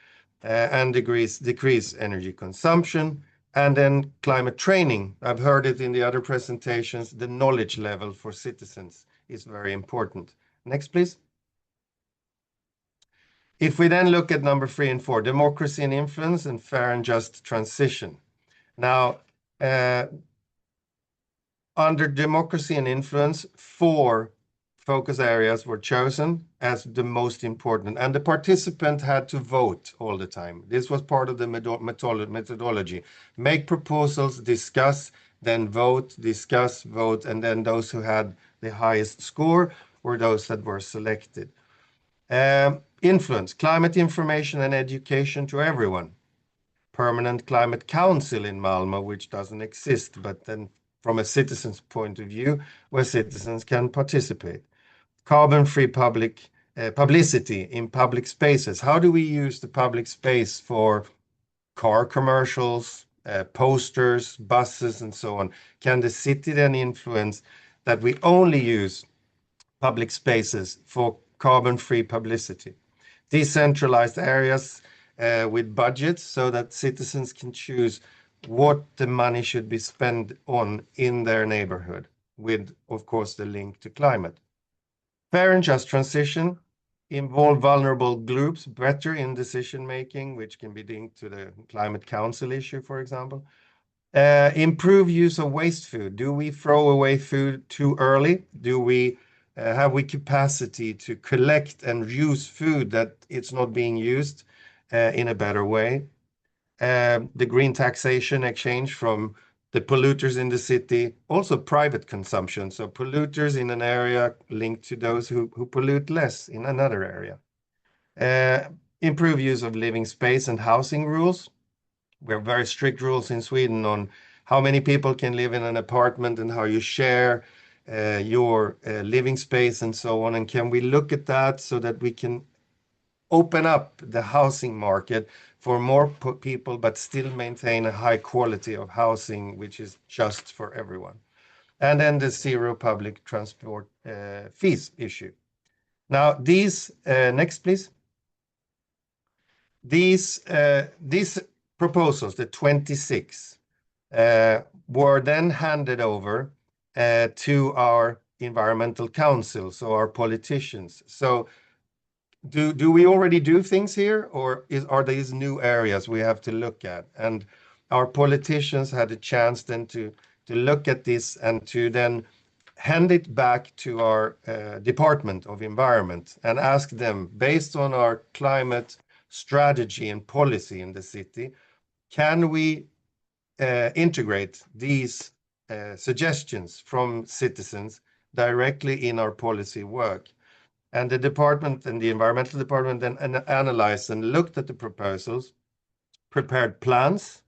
[SPEAKER 4] and decrease energy consumption. And then climate training. I've heard it in the other presentations. The knowledge level for citizens is very important. Next, please. If we then look at number 3 and 4, democracy and influence and fair and just transition. Now, under democracy and influence, 4 focus areas were chosen as the most important, and the participant had to vote all the time. This was part of the methodology. Make proposals, discuss, then vote, discuss, vote, and then those who had the highest score were those that were selected. Influence, climate information and education to everyone. Permanent climate council in Malmö, which doesn't exist, but then from a citizen's point of view, where citizens can participate. Carbon-free publicity in public spaces. How do we use the public space for car commercials, posters, buses, and so on? Can the city then influence that we only use public spaces for carbon-free publicity? Decentralized areas with budgets so that citizens can choose what the money should be spent on in their neighborhood, with, of course, the link to climate. Fair and just transition, involve vulnerable groups better in decision-making, which can be linked to the climate council issue, for example. Improve use of waste food. Do we throw away food too early? Do we have we capacity to collect and use food that it's not being used? in a better way. The green taxation exchange from the polluters in the city, also private consumption. So polluters in an area linked to those who pollute less in another area. Improve use of living space and housing rules. We have very strict rules in Sweden on how many people can live in an apartment and how you share your living space and so on. And can we look at that so that we can open up the housing market for more people, but still maintain a high quality of housing, which is just for everyone. And then the zero public transport fees issue. Now, these, next, please. These proposals, the 26, were then handed over to our environmental council, so our politicians. So do we already do things here, or are these new areas we have to look at? And our politicians had a chance then to look at this and to then hand it back to our Department of Environment and ask them, based on our climate strategy and policy in the city, can we integrate these suggestions from citizens directly in our policy work? And the department and the environmental department then analyzed and looked at the proposals, prepared plans,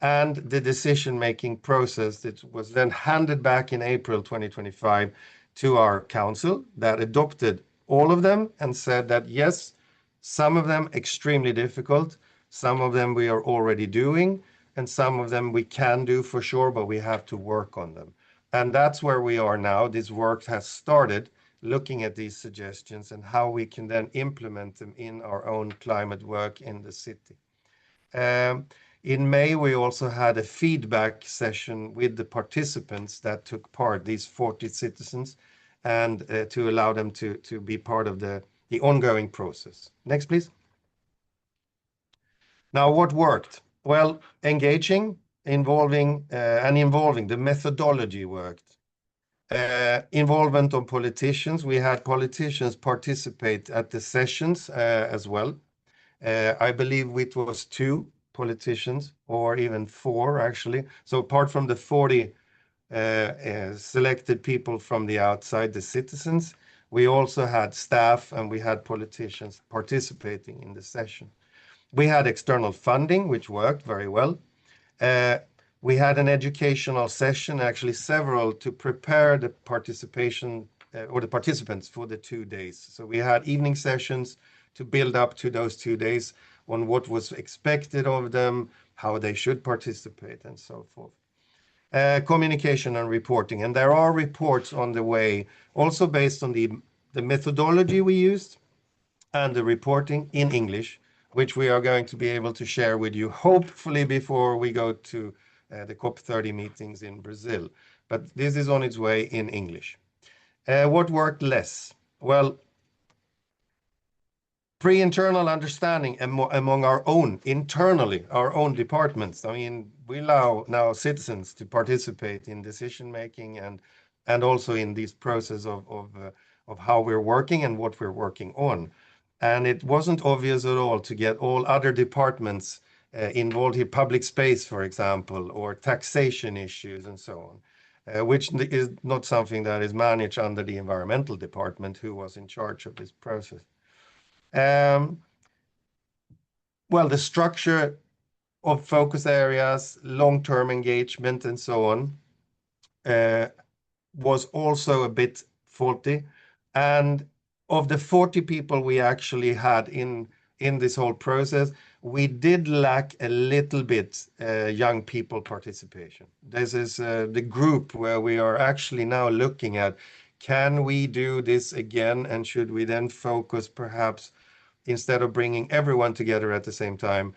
[SPEAKER 4] and the decision-making process that was then handed back in April 2025 to our council that adopted all of them and said that, yes, some of them extremely difficult, some of them we are already doing, and some of them we can do for sure, but we have to work on them. And that's where we are now. This work has started looking at these suggestions and how we can then implement them in our own climate work in the city. In May, we also had a feedback session with the participants that took part, these 40 citizens, and to allow them to be part of the ongoing process. Next, please. Now, what worked? Well, engaging, involving the methodology worked. Involvement of politicians. We had politicians participate at the sessions as well. I believe it was 2 politicians or even 4 actually. So apart from the 40 selected people from the outside, the citizens, we also had staff and we had politicians participating in the session. We had external funding, which worked very well. We had an educational session, actually several, to prepare the participation or the participants for the 2 days. So we had evening sessions to build up to those 2 days on what was expected of them, how they should participate, and so forth. Communication and reporting. And there are reports on the way, also based on the methodology we used and the reporting in English, which we are going to be able to share with you, hopefully before we go to the COP30 meetings in Brazil. But this is on its way in English. What worked less? Well, pre-internal understanding among our own, internally, our own departments. I mean, we allow now citizens to participate in decision-making and also in this process of how we're working and what we're working on. And it wasn't obvious at all to get all other departments involved in public space, for example, or taxation issues and so on, which is not something that is managed under the environmental department, who was in charge of this process. Well, the structure of focus areas, long-term engagement, and so on, was also a bit faulty. And of the 40 people we actually had in this whole process, we did lack a little bit young people participation. This is the group where we are actually now looking at, can we do this again? And should we then focus perhaps, instead of bringing everyone together at the same time,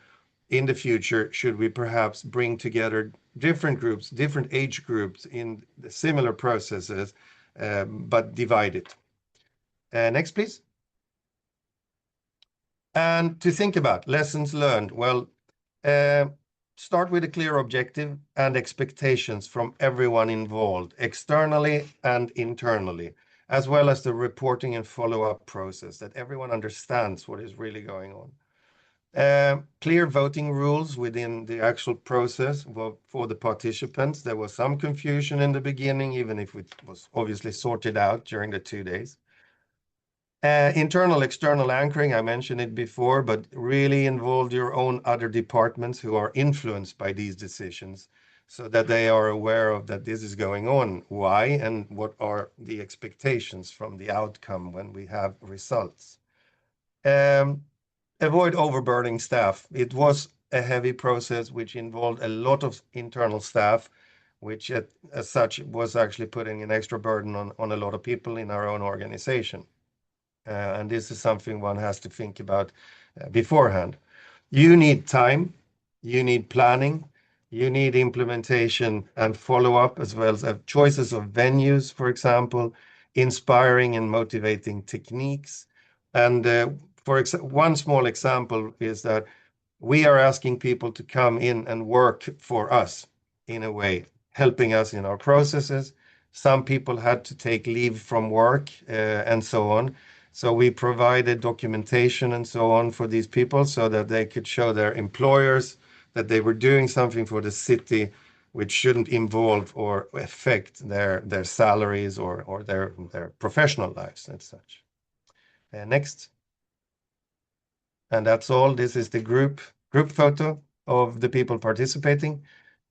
[SPEAKER 4] in the future, should we perhaps bring together different groups, different age groups in the similar processes, but divide it? Next, please. And to think about lessons learned, well, start with a clear objective and expectations from everyone involved, externally and internally, as well as the reporting and follow-up process, that everyone understands what is really going on. Clear voting rules within the actual process for the participants. There was some confusion in the beginning, even if it was obviously sorted out during the 2 days. Internal, external anchoring, I mentioned it before, but really involve your own other departments who are influenced by these decisions so that they are aware of that this is going on, why, and what are the expectations from the outcome when we have results. Avoid overburdening staff. It was a heavy process which involved a lot of internal staff, which as such was actually putting an extra burden on a lot of people in our own organization. And this is something one has to think about beforehand. You need time, you need planning, you need implementation and follow-up, as well as choices of venues, for example, inspiring and motivating techniques. And one small example is that we are asking people to come in and work for us in a way, helping us in our processes. Some people had to take leave from work and so on. So we provided documentation and so on for these people so that they could show their employers that they were doing something for the city which shouldn't involve or affect their salaries or their professional lives and such. Next. And that's all. This is the group photo of the people participating.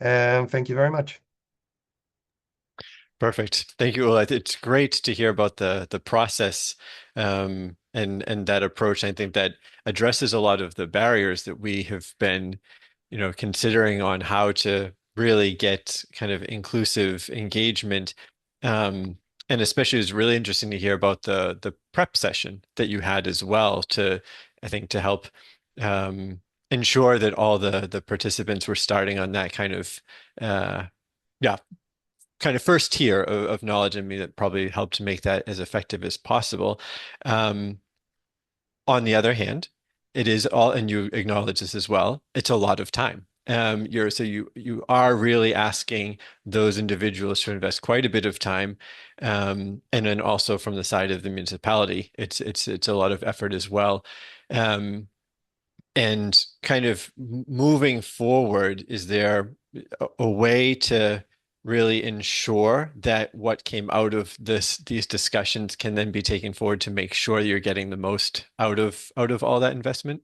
[SPEAKER 4] Thank you very much.
[SPEAKER 1] Perfect. Thank you, Ulla. It's great to hear about the process and that approach. I think that addresses a lot of the barriers that we have been, considering on how to really get kind of inclusive engagement. And especially it's really interesting to hear about the prep session that you had as well I think to help ensure that all the participants were starting on that kind of yeah, kind of first tier of knowledge. I mean, that probably helped to make that as effective as possible. On the other hand, it is all, and you acknowledge this as well, it's a lot of time. You are really asking those individuals to invest quite a bit of time, and then also from the side of the municipality, it's a lot of effort as well. And kind of moving forward, is there a way to really ensure that what came out of these discussions can then be taken forward to make sure you're getting the most out of all that investment?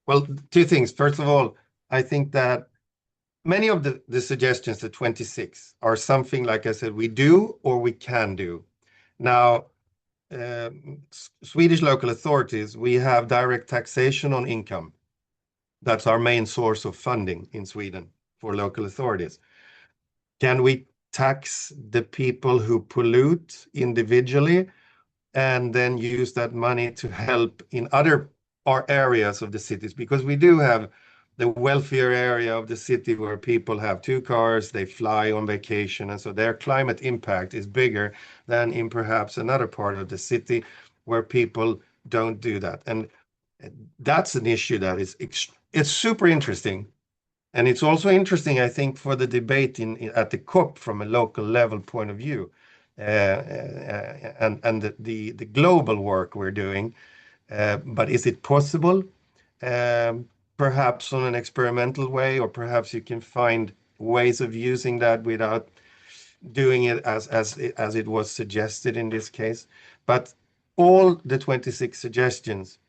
[SPEAKER 4] Well, two things. First of all, I think that many of the suggestions, the 26, are something, like I said, we do or we can do. Now, Swedish local authorities, we have direct taxation on income. That's our main source of funding in Sweden for local authorities. Can we tax the people who pollute individually and then use that money to help in other areas of the cities? Because we do have the wealthier area of the city where people have 2 cars, they fly on vacation, and so their climate impact is bigger than in perhaps another part of the city where people don't do that. And that's an issue that it's super interesting. And it's also interesting, I think, for the debate at the COP from a local level point of view, and the global work we're doing. But is it possible? Perhaps on an experimental way, or perhaps you can find ways of using that without doing it as it was suggested in this case. But all the 26 suggestions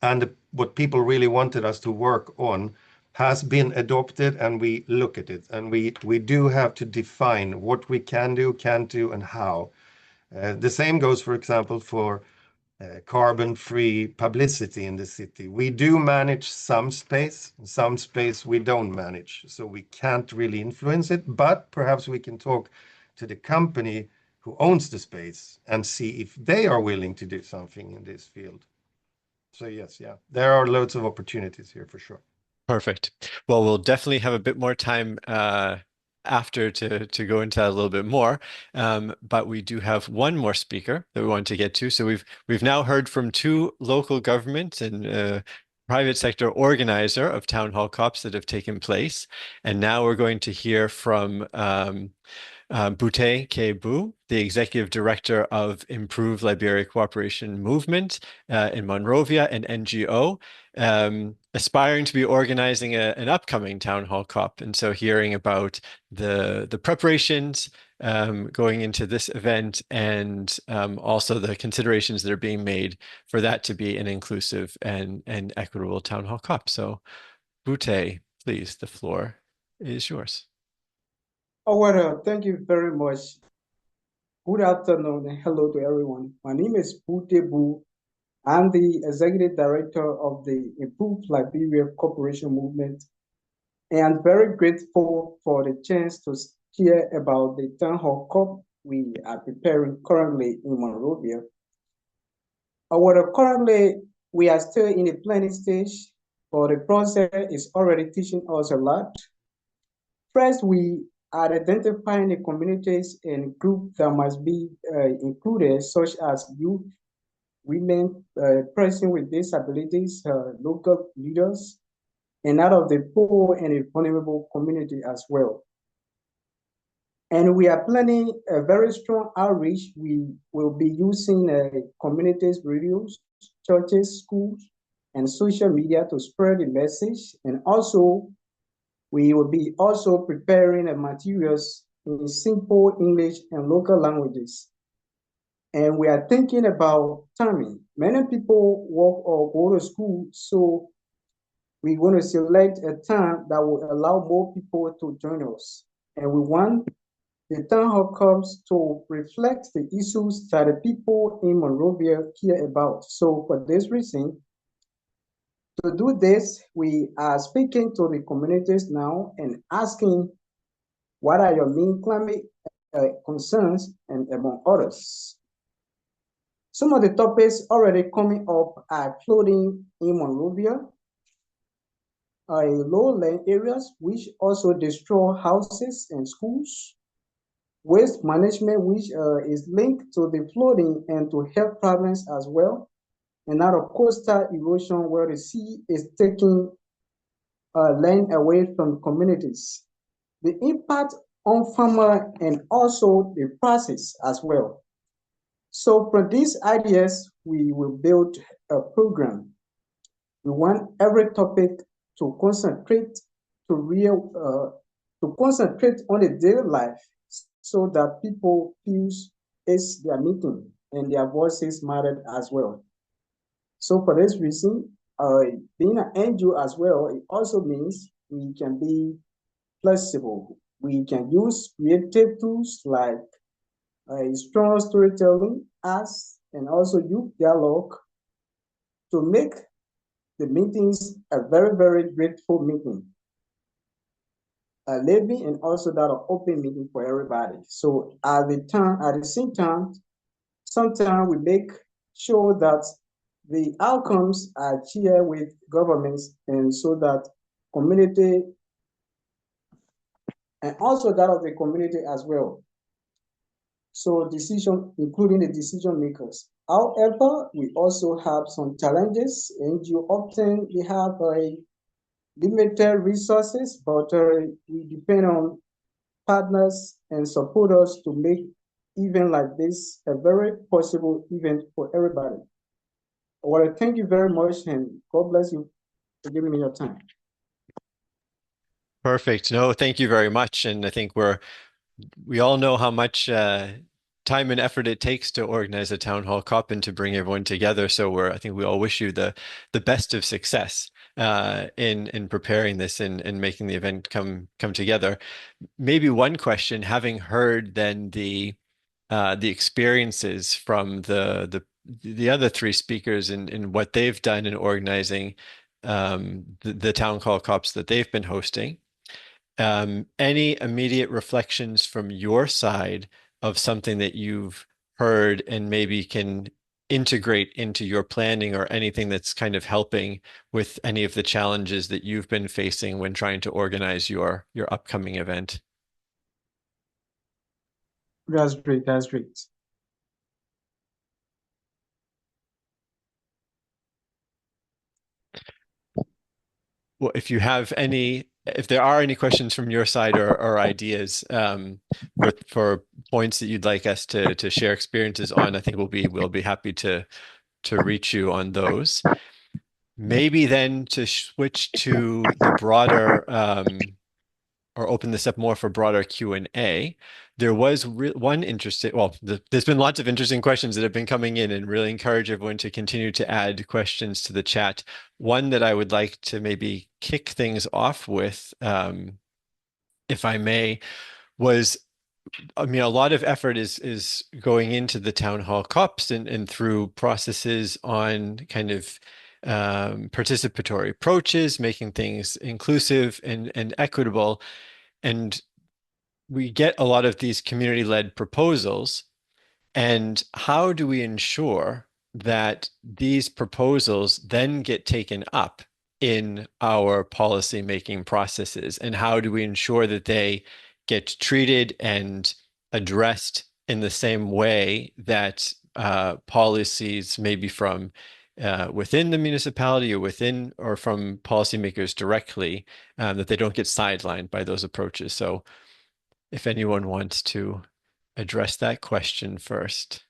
[SPEAKER 4] and what people really wanted us to work on has been adopted, and we look at it, and we do have to define what we can do, can't do, and how. The same goes, for example, for carbon-free publicity in the city. We do manage some space we don't manage, so we can't really influence it, but perhaps we can talk to the company who owns the space and see if they are willing to do something in this field. So yes, yeah, there are loads of opportunities here for sure.
[SPEAKER 1] Perfect. Well, we'll definitely have a bit more time after to go into that a little bit more. But we do have one more speaker that we want to get to. So we've now heard from 2 local governments and private sector organizer of town hall COPs that have taken place. And now we're going to hear from Bute Kebu, the Executive Director of Improved Liberia Cooperation Movement in Monrovia, an NGO, aspiring to be organizing an upcoming Town Hall COP. And so hearing about the preparations going into this event and also the considerations that are being made for that to be an inclusive and equitable Town Hall COP. So Bute, please, the floor is yours.
[SPEAKER 5] Oh, well, thank you very much. Good afternoon and hello to everyone. My name is Butebu. I'm the Executive Director of the Improved Liberia Cooperation Movement, and I'm very grateful for the chance to share about the Town Hall COP we are preparing currently in Monrovia. Currently, we are still in the planning stage, but the process is already teaching us a lot. First, we are identifying the communities and groups that must be included, such as youth, women, persons with disabilities, local leaders, and out of the poor and the vulnerable community as well. And we are planning a very strong outreach. We will be using communities, radios, churches, schools, and social media to spread the message. And also, we will be also preparing materials in simple English and local languages. And we are thinking about timing. Many people work or go to school, so we're going to select a time that will allow more people to join us. And we want the Town Hall COPs to reflect the issues that the people in Monrovia care about. So for this reason, to do this, we are speaking to the communities now and asking what are your main climate concerns and among others. Some of the topics already coming up are flooding in Monrovia, low-lying areas which also destroy houses and schools, waste management which is linked to the flooding and to health problems as well, and now of coastal erosion where the sea is taking land away from communities. The impact on farmer and also the process as well. So from these ideas, we will build a program. We want every topic to concentrate concentrate on the daily life so that people feel it's their meeting and their voices matter as well. So for this reason, being an NGO as well, it also means we can be flexible. We can use creative tools like strong storytelling, arts, and also youth dialogue to make the meetings a very, very grateful meeting. A living and also that of open meeting for everybody. So at the same time, sometimes we make sure that the outcomes are shared with governments and so that community and also that of the community as well. So including the decision makers. However, we also have some challenges. NGO often we have limited resources, but we depend on partners and supporters to make event like this a very possible event for everybody. I want to thank you very much and God bless you for giving me your time.
[SPEAKER 1] Perfect. No, thank you very much. And I think we all know how much time and effort it takes to organize a town hall COP and to bring everyone together. So I think we all wish you the best of success in preparing this and making the event come together. Maybe one question, having heard then the experiences from the other three speakers and what they've done in organizing the town hall COPs that they've been hosting. Any immediate reflections from your side of something that you've heard and maybe can integrate into your planning or anything that's kind of helping with any of the challenges that you've been facing when trying to organize your upcoming event?
[SPEAKER 5] That's great. That's great.
[SPEAKER 1] Well, if you have any if there are any questions from your side or ideas for points that you'd like us to share experiences on, I think we'll be happy to reach you on those. Maybe then to switch to the broader or open this up more for broader Q&A. There was one interesting, well, there's been lots of interesting questions that have been coming in, and really encourage everyone to continue to add questions to the chat. One that I would like to maybe kick things off with, if I may, was, I mean, a lot of effort is going into the town hall COPs and through processes on kind of participatory approaches, making things inclusive and equitable. And we get a lot of these community-led proposals. And how do we ensure that these proposals then get taken up in our policy making processes? And how do we ensure that they get treated and addressed in the same way that policies maybe from within the municipality or from policymakers directly, that they don't get sidelined by those approaches? So if anyone wants to address that question first.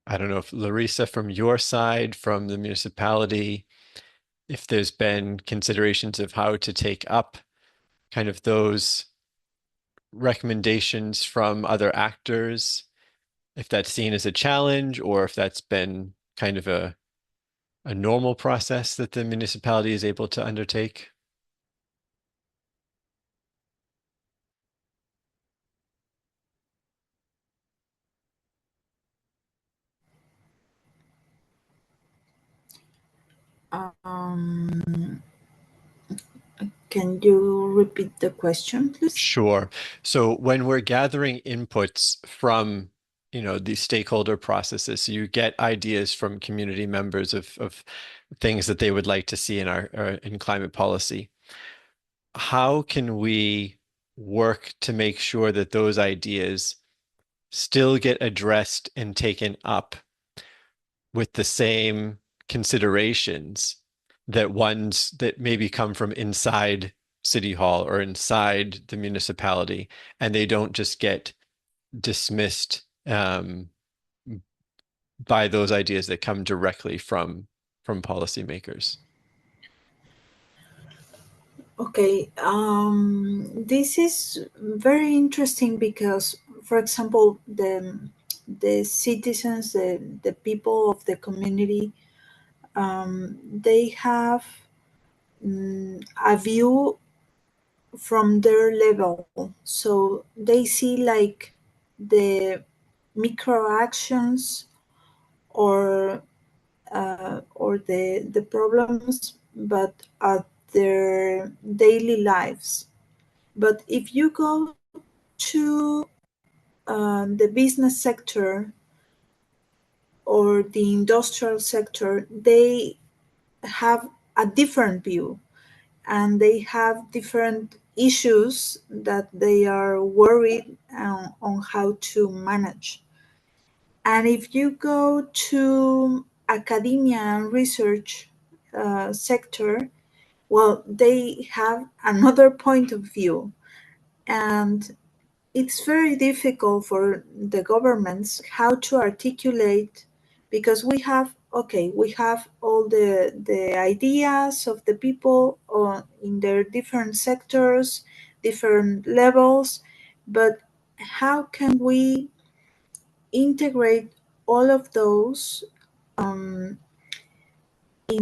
[SPEAKER 1] I don't know if Larissa, from your side, from the municipality, if there's been considerations of how to take up kind of those recommendations from other actors, if that's seen as a challenge or if that's been kind of a normal process that the municipality is able to undertake.
[SPEAKER 2] Can you repeat the question, please?
[SPEAKER 1] Sure. So when we're gathering inputs from, these stakeholder processes, so you get ideas from community members of things that they would like to see in in climate policy. How can we work to make sure that those ideas still get addressed and taken up with the same considerations that ones that maybe come from inside City Hall or inside the municipality, and they don't just get dismissed by those ideas that come directly from policymakers?
[SPEAKER 2] Okay, this is very interesting because, for example, the citizens, the people of the community, they have a view from their level. So they see like the micro actions or the problems, but at their daily lives. But if you go to the business sector or the industrial sector, they have a different view and they have different issues that they are worried on how to manage. And if you go to academia and research sector, well, they have another point of view. And it's very difficult for the governments how to articulate, because we have all the ideas of the people in their different sectors, different levels, but how can we integrate all of those in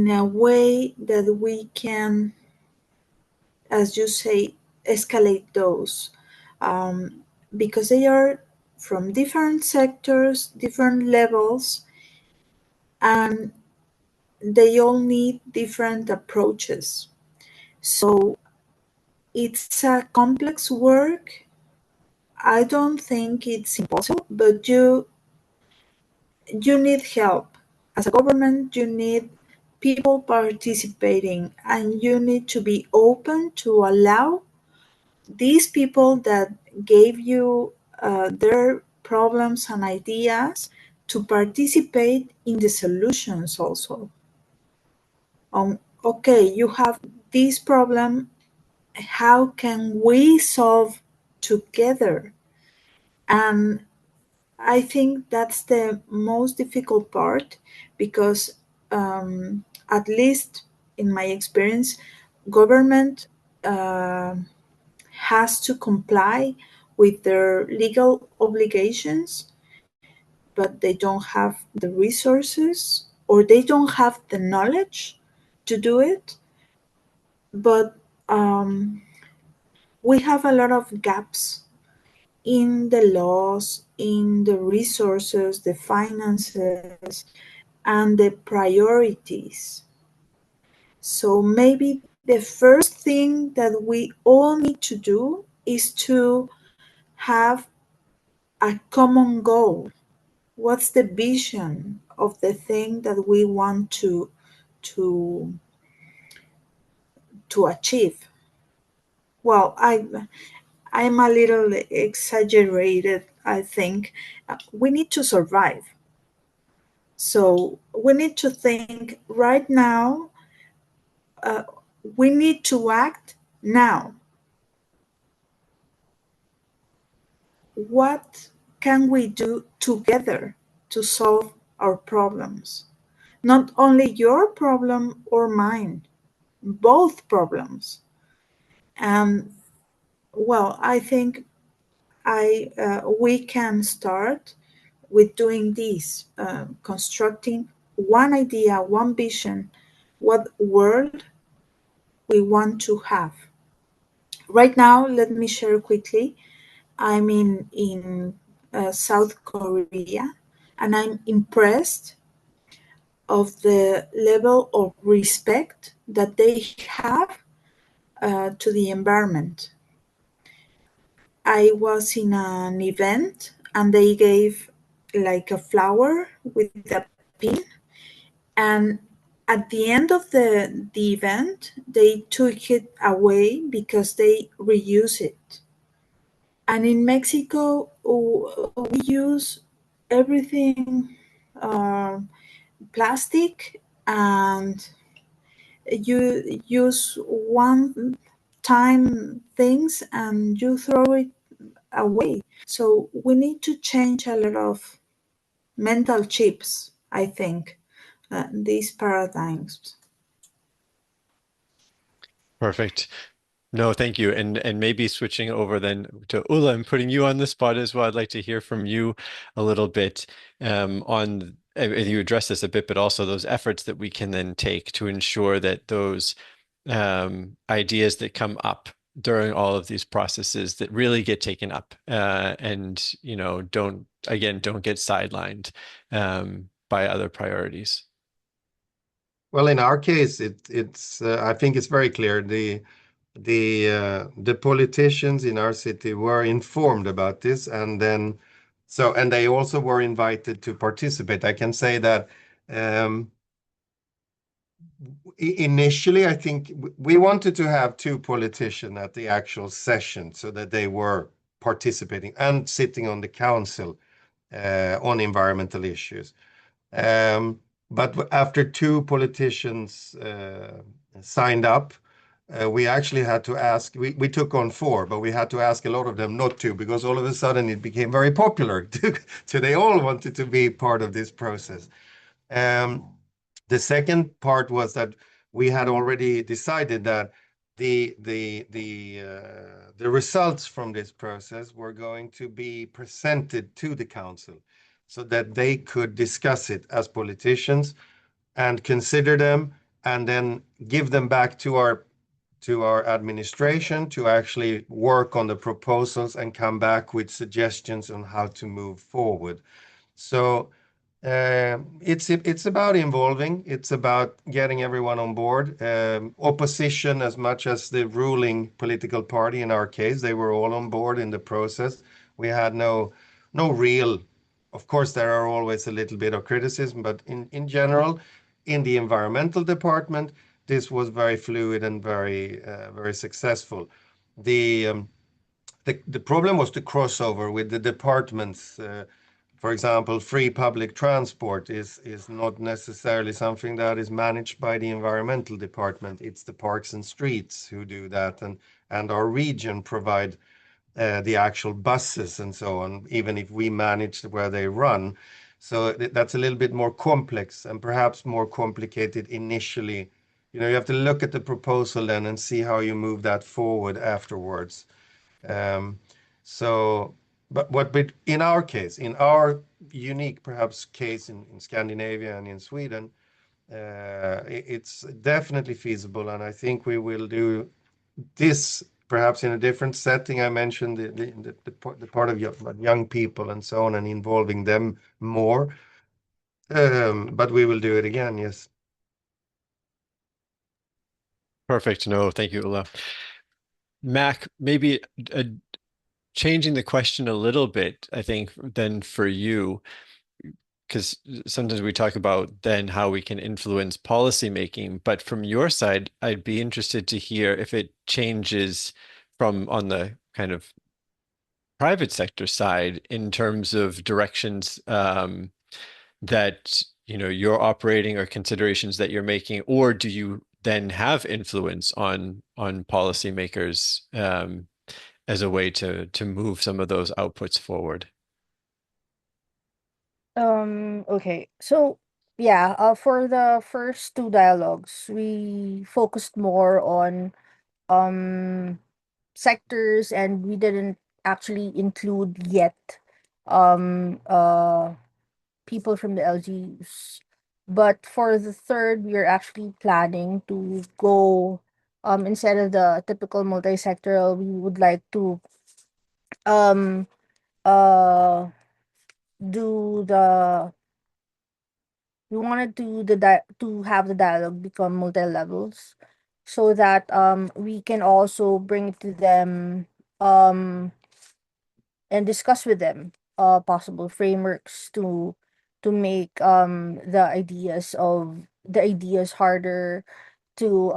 [SPEAKER 2] a way that we can, as you say, escalate those, because they are from different sectors, different levels, and they all need different approaches. So it's a complex work. I don't think it's impossible, but you need help. As a government, you need people participating, and you need to be open to allow these people that gave you their problems and ideas to participate in the solutions also. Okay, you have this problem, how can we solve together? And I think that's the most difficult part, because at least in my experience, government has to comply with their legal obligations, but they don't have the resources or they don't have the knowledge to do it. But we have a lot of gaps in the laws, in the resources, the finances, and the priorities. So maybe the first thing that we all need to do is to have a common goal. What's the vision of the thing that we want to to achieve? Well, I'm a little exaggerated, I think. We need to survive. So we need to think right now, uh, we need to act now. What can we do together to solve our problems? Not only your problem or mine, both problems. And well, I think we can start with doing this, constructing one idea, one vision, what world we want to have. Right now, let me share quickly. I'm in South Korea, and I'm impressed of the level of respect that they have to the environment. I was in an event and they gave like a flower with a pin, and at the end of the event they took it away because they reuse it. And in Mexico we use everything plastic, and you use one time things and you throw it away. So we need to change a lot of mental chips, I think, these paradigms.
[SPEAKER 1] Perfect. No, thank you. And maybe switching over then to Ula and putting you on the spot as well. I'd like to hear from you a little bit on, and you addressed this a bit, but also those efforts that we can then take to ensure that those ideas that come up during all of these processes that really get taken up and, don't get sidelined by other priorities.
[SPEAKER 4] Well, in our case, it's I think it's very clear. The politicians in our city were informed about this, and they also were invited to participate. I can say that initially, I think we wanted to have two politicians at the actual session so that they were participating and sitting on the council on environmental issues. But after two politicians signed up, we actually had to ask, we took on four, but we had to ask a lot of them not to, because all of a sudden it became very popular. So they all wanted to be part of this process. The second part was that we had already decided that the results from this process were going to be presented to the council so that they could discuss it as politicians and consider them, and then give them back to our administration to actually work on the proposals and come back with suggestions on how to move forward. So it's about involving, it's about getting everyone on board. Opposition, as much as the ruling political party in our case, they were all on board in the process. We had no real, of course, there are always a little bit of criticism, but in general, in the environmental department, this was very fluid and very successful. The the problem was the crossover with the departments. For example, free public transport is not necessarily something that is managed by the environmental department. It's the parks and streets who do that, and our region provide the actual buses and so on, even if we manage where they run. So that's a little bit more complex and perhaps more complicated initially. You know, you have to look at the proposal then and see how you move that forward afterwards. But in our case, in our unique perhaps case in Scandinavia and in Sweden, it's definitely feasible, and I think we will do this perhaps in a different setting. I mentioned the part of young people and so on, and involving them more. But we will do it again, yes.
[SPEAKER 1] Perfect. No, thank you, Ola. Mac, maybe changing the question a little bit, I think, then for you, because sometimes we talk about then how we can influence policy making, but from your side, I'd be interested to hear if it changes from on the kind of private sector side in terms of directions that you're operating or considerations that you're making, or do you then have influence on policymakers as a way to move some of those outputs forward?
[SPEAKER 3] Okay. So yeah, for the first two dialogues, we focused more on um sectors, and we didn't actually include yet um uh people from the LGUs. But for the third, we are actually planning to go, instead of the typical multi-sectoral, we would like to um uh do the we wanted to to have the dialogue become multi-levels, so that we can also bring it to them, um and discuss with them possible frameworks to make the ideas harder to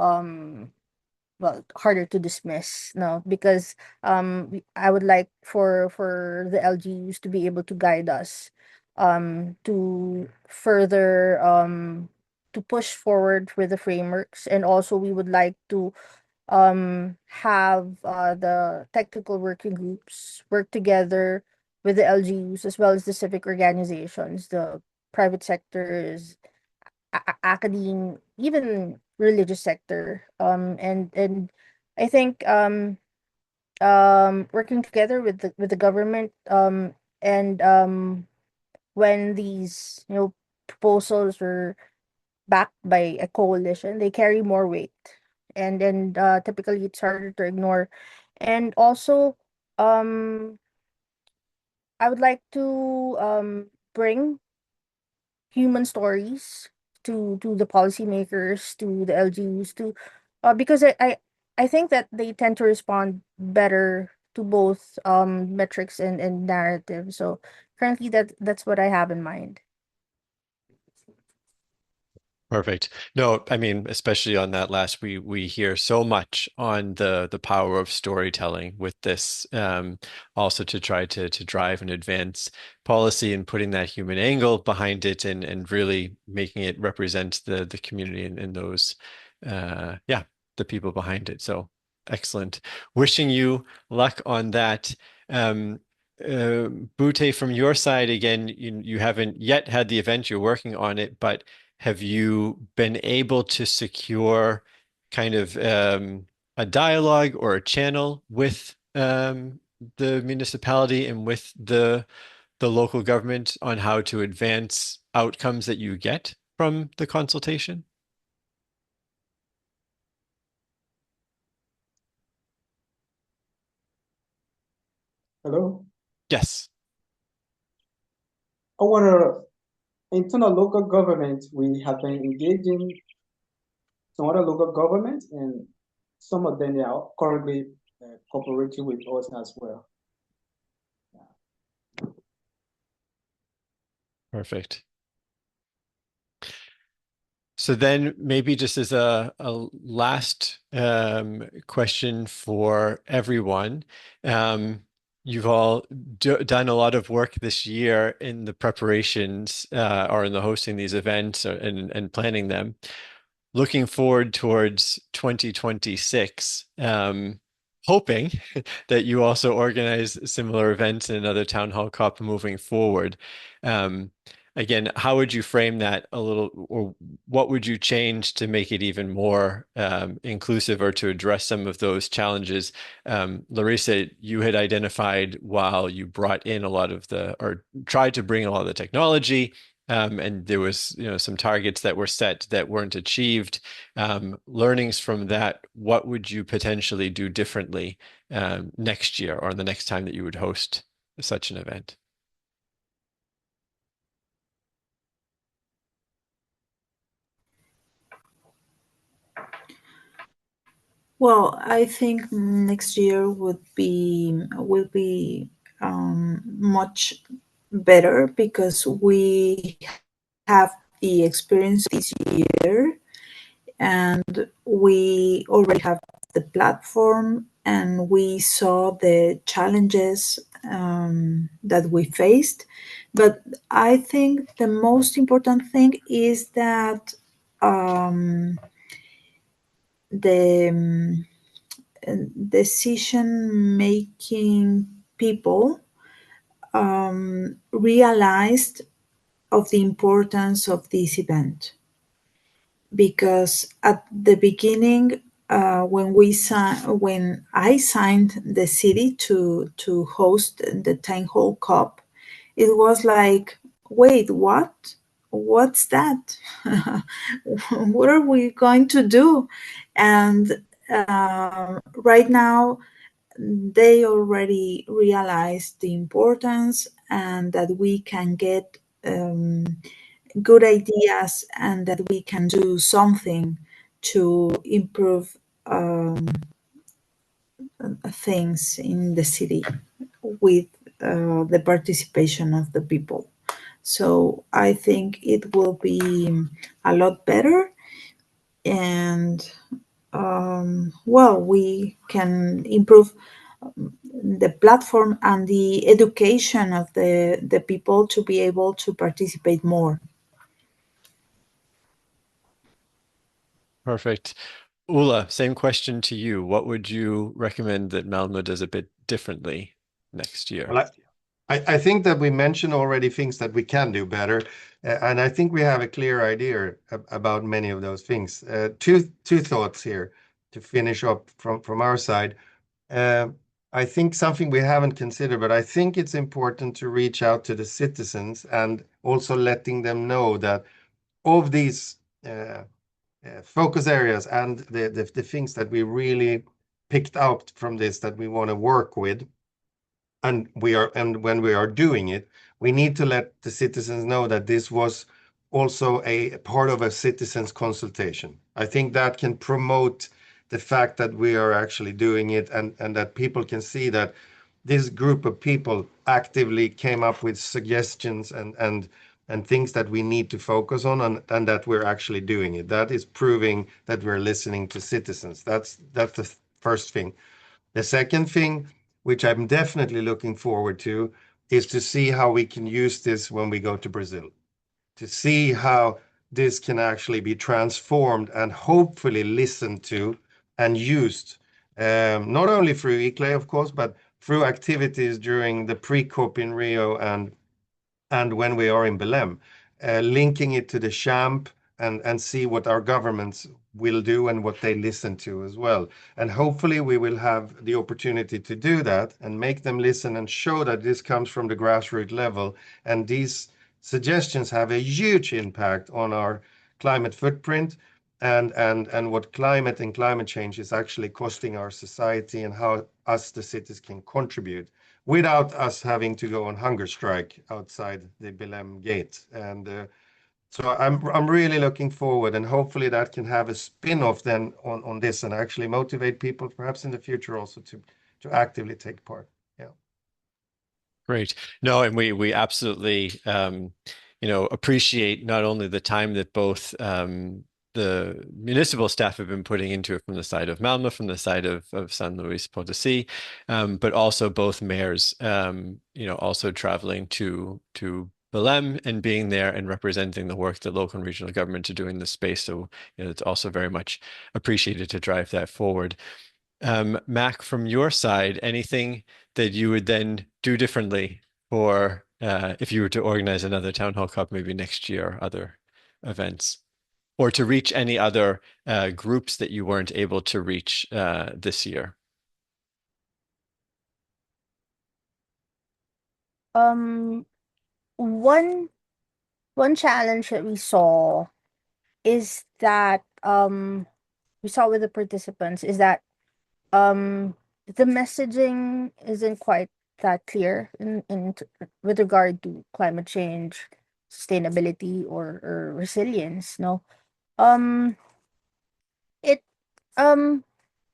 [SPEAKER 3] harder to dismiss, no, because I would like for the LGUs to be able to guide us to further to push forward with the frameworks. And also we would like to have the technical working groups work together with the LGUs, as well as the civic organizations, the private sectors, academe, even religious sector. And I think working together with the government, and when these proposals were backed by a coalition, they carry more weight, and typically it's harder to ignore. And also, um I would like to bring human stories to the policymakers, to the LGUs, to because I think that they tend to respond better to both metrics and narrative. So currently that's what I have in mind.
[SPEAKER 1] Perfect. No, I mean, especially on that last, we hear so much on the power of storytelling with this, also to try to drive and advance policy and putting that human angle behind it, and really making it represent the community and those yeah, the people behind it. So excellent. Wishing you luck on that. Um, Bute, from your side again, you haven't yet had the event, you're working on it, but have you been able to secure kind of a dialogue or a channel with the municipality and with the local government on how to advance outcomes that you get from the consultation?
[SPEAKER 5] Hello.
[SPEAKER 1] Yes.
[SPEAKER 5] Our internal local government, we have been engaging some other local governments, and some of them they are currently cooperating with us as well.
[SPEAKER 1] Perfect. So then maybe just as a last question for everyone, you've all done a lot of work this year in the preparations or in the hosting these events and planning them. Looking forward towards 2026, hoping that you also organize similar events in another town hall COP moving forward. Again, how would you frame that a little, or what would you change to make it even more inclusive or to address some of those challenges? Larissa, you had identified while you brought in a lot of or tried to bring a lot of the technology, and there was, some targets that were set that weren't achieved. Learnings from that, what would you potentially do differently next year or the next time that you would host such an event?
[SPEAKER 2] Well, I think next year will be much better because we have the experience this year, and we already have the platform, and we saw the challenges that we faced. But I think the most important thing is that the decision making people realized of the importance of this event, because at the beginning, when I signed the city to host the Town Hall Cup, it was like, wait, what? What's that? What are we going to do? And right now, they already realize the importance, and that we can get good ideas, and that we can do something to improve things in the city with the participation of the people. So I think it will be a lot better, and well, we can improve the platform and the education of the people to be able to participate more.
[SPEAKER 1] Perfect. Ula, same question to you. What would you recommend that Malmö does a bit differently next year?
[SPEAKER 4] Well, I think that we mentioned already things that we can do better, and I think we have a clear idea about many of those things. Two thoughts here to finish up from our side. I think something we haven't considered, but I think it's important to reach out to the citizens and also letting them know that of these focus areas and the things that we really picked out from this that we want to work with, and when we are doing it, we need to let the citizens know that this was also a part of a citizens consultation. I think that can promote the fact that we are actually doing it, and that people can see that this group of people actively came up with suggestions and things that we need to focus on, and that we're actually doing it. That is proving that we're listening to citizens. That's the first thing. The second thing, which I'm definitely looking forward to, is to see how we can use this when we go to Brazil, to see how this can actually be transformed and hopefully listened to and used, not only through ICLEI, of course, but through activities during the pre-COP in Rio and when we are in Belém, linking it to the champ and see what our governments will do and what they listen to as well. And hopefully we will have the opportunity to do that and make them listen and show that this comes from the grassroots level. And these suggestions have a huge impact on our climate footprint and what climate and climate change is actually costing our society, and how us, the cities, can contribute without us having to go on hunger strike outside the Belém gate. And so I'm really looking forward, and hopefully that can have a spin-off then on this and actually motivate people perhaps in the future also to actively take part. Yeah.
[SPEAKER 1] Great. No, and we absolutely appreciate not only the time that both the municipal staff have been putting into it from the side of Malmö, from the side of San Luis Potosí, but also both mayors, also traveling to Belém and being there and representing the work that local and regional governments are doing in the space. So, it's also very much appreciated to drive that forward. Mac, from your side, anything that you would then do differently for if you were to organize another town hall cup maybe next year or other events, or to reach any other groups that you weren't able to reach this year?
[SPEAKER 3] Um, one one challenge that we saw is that we saw with the participants is that the messaging isn't quite that clear with regard to climate change, sustainability, or resilience. No, um, it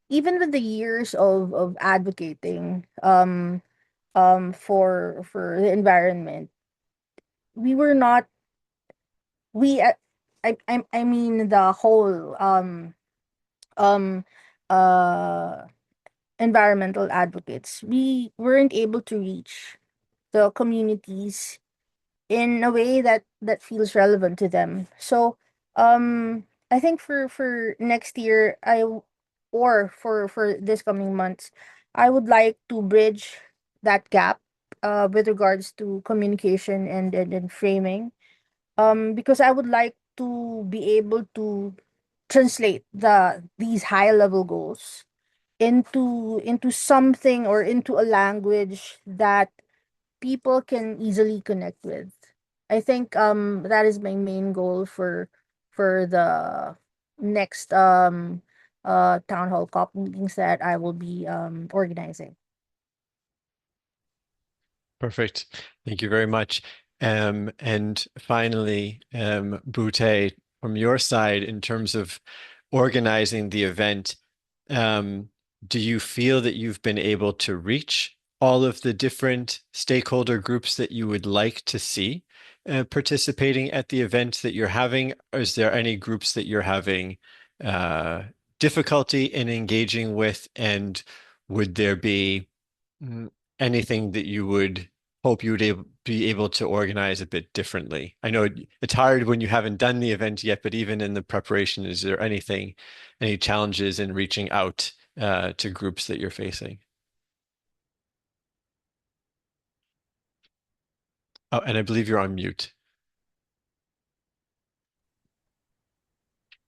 [SPEAKER 3] even with the years of advocating for the environment, we were not we I mean the whole um uh environmental advocates, we weren't able to reach the communities in a way that feels relevant to them. So I think for next year, or for this coming months, I would like to bridge that gap with regards to communication and framing, because I would like to be able to translate these high level goals into something, or into a language that people can easily connect with. I think that is my main goal for the next town hall COP meetings that I will be organizing.
[SPEAKER 1] Perfect. Thank you very much. And finally, Bute, from your side, in terms of organizing the event, um, do you feel that you've been able to reach all of the different stakeholder groups that you would like to see participating at the event that you're having? Or is there any groups that you're having uh, difficulty in engaging with? And would there be anything that you would hope you would be able to organize a bit differently? I know it's hard when you haven't done the event yet, but even in the preparation, is there any challenges in reaching out to groups that you're facing? Oh, and I believe you're on mute.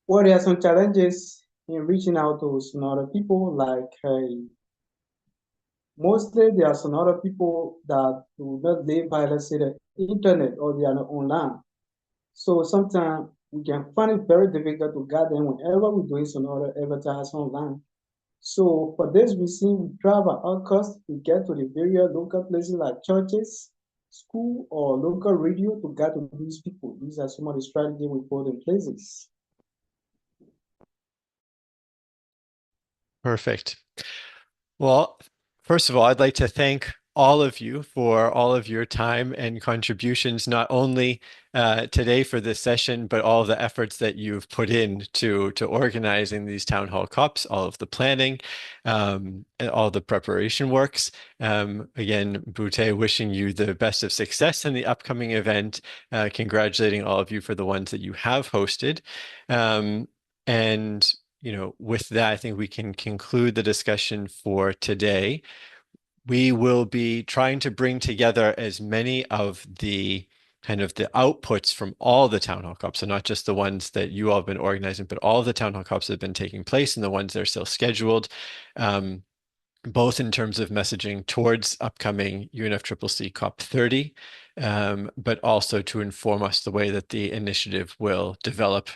[SPEAKER 5] Well, there are some challenges in reaching out to some other people, like mostly there are some other people that do not live by, let's say, the internet, or they are not online. So sometimes we can find it very difficult to get them whenever we're doing some other advertising online. So for this reason, we travel our cost to get to the various local places like churches, school, or local radio to get to these people. These are some of the strategies we put in places.
[SPEAKER 1] Perfect. Well, first of all, I'd like to thank all of you for all of your time and contributions, not only today for this session, but all the efforts that you've put in to organizing these town hall COPs, all of the planning, and all the preparation works. Again, Bute, wishing you the best of success in the upcoming event, congratulating all of you for the ones that you have hosted. And with that, I think we can conclude the discussion for today. We will be trying to bring together as many of the kind of the outputs from all the town hall COPs, so not just the ones that you all have been organizing, but all the town hall COPs that have been taking place and the ones that are still scheduled, both in terms of messaging towards upcoming UNFCCC COP30, but also to inform us the way that the initiative will develop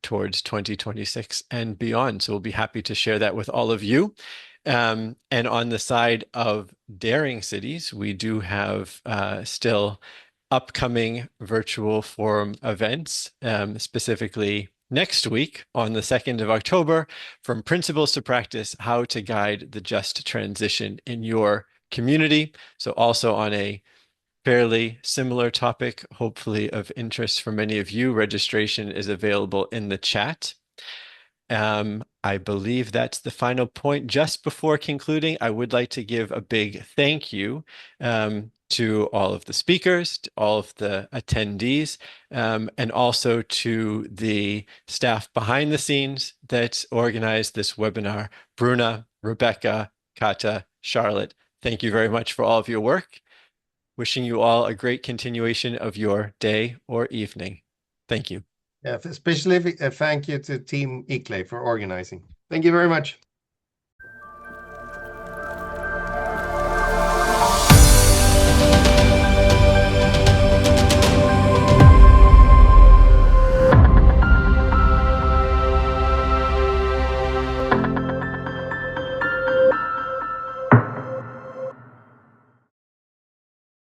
[SPEAKER 1] towards 2026 and beyond. So we'll be happy to share that with all of you. And on the side of Daring Cities, we do have still upcoming virtual forum events, specifically next week on the 2nd of October, From Principles to Practice, How to Guide the Just Transition in Your Community. So also on a fairly similar topic, hopefully of interest for many of you. Registration is available in the chat. I believe that's the final point. Just before concluding, I would like to give a big thank you to all of the speakers, to all of the attendees, and also to the staff behind the scenes that organized this webinar. Bruna, Rebecca, Kata, Charlotte, thank you very much for all of your work. Wishing you all a great continuation of your day or evening. Thank you.
[SPEAKER 4] Yeah, especially a thank you to Team ICLEI for organizing. Thank you very much.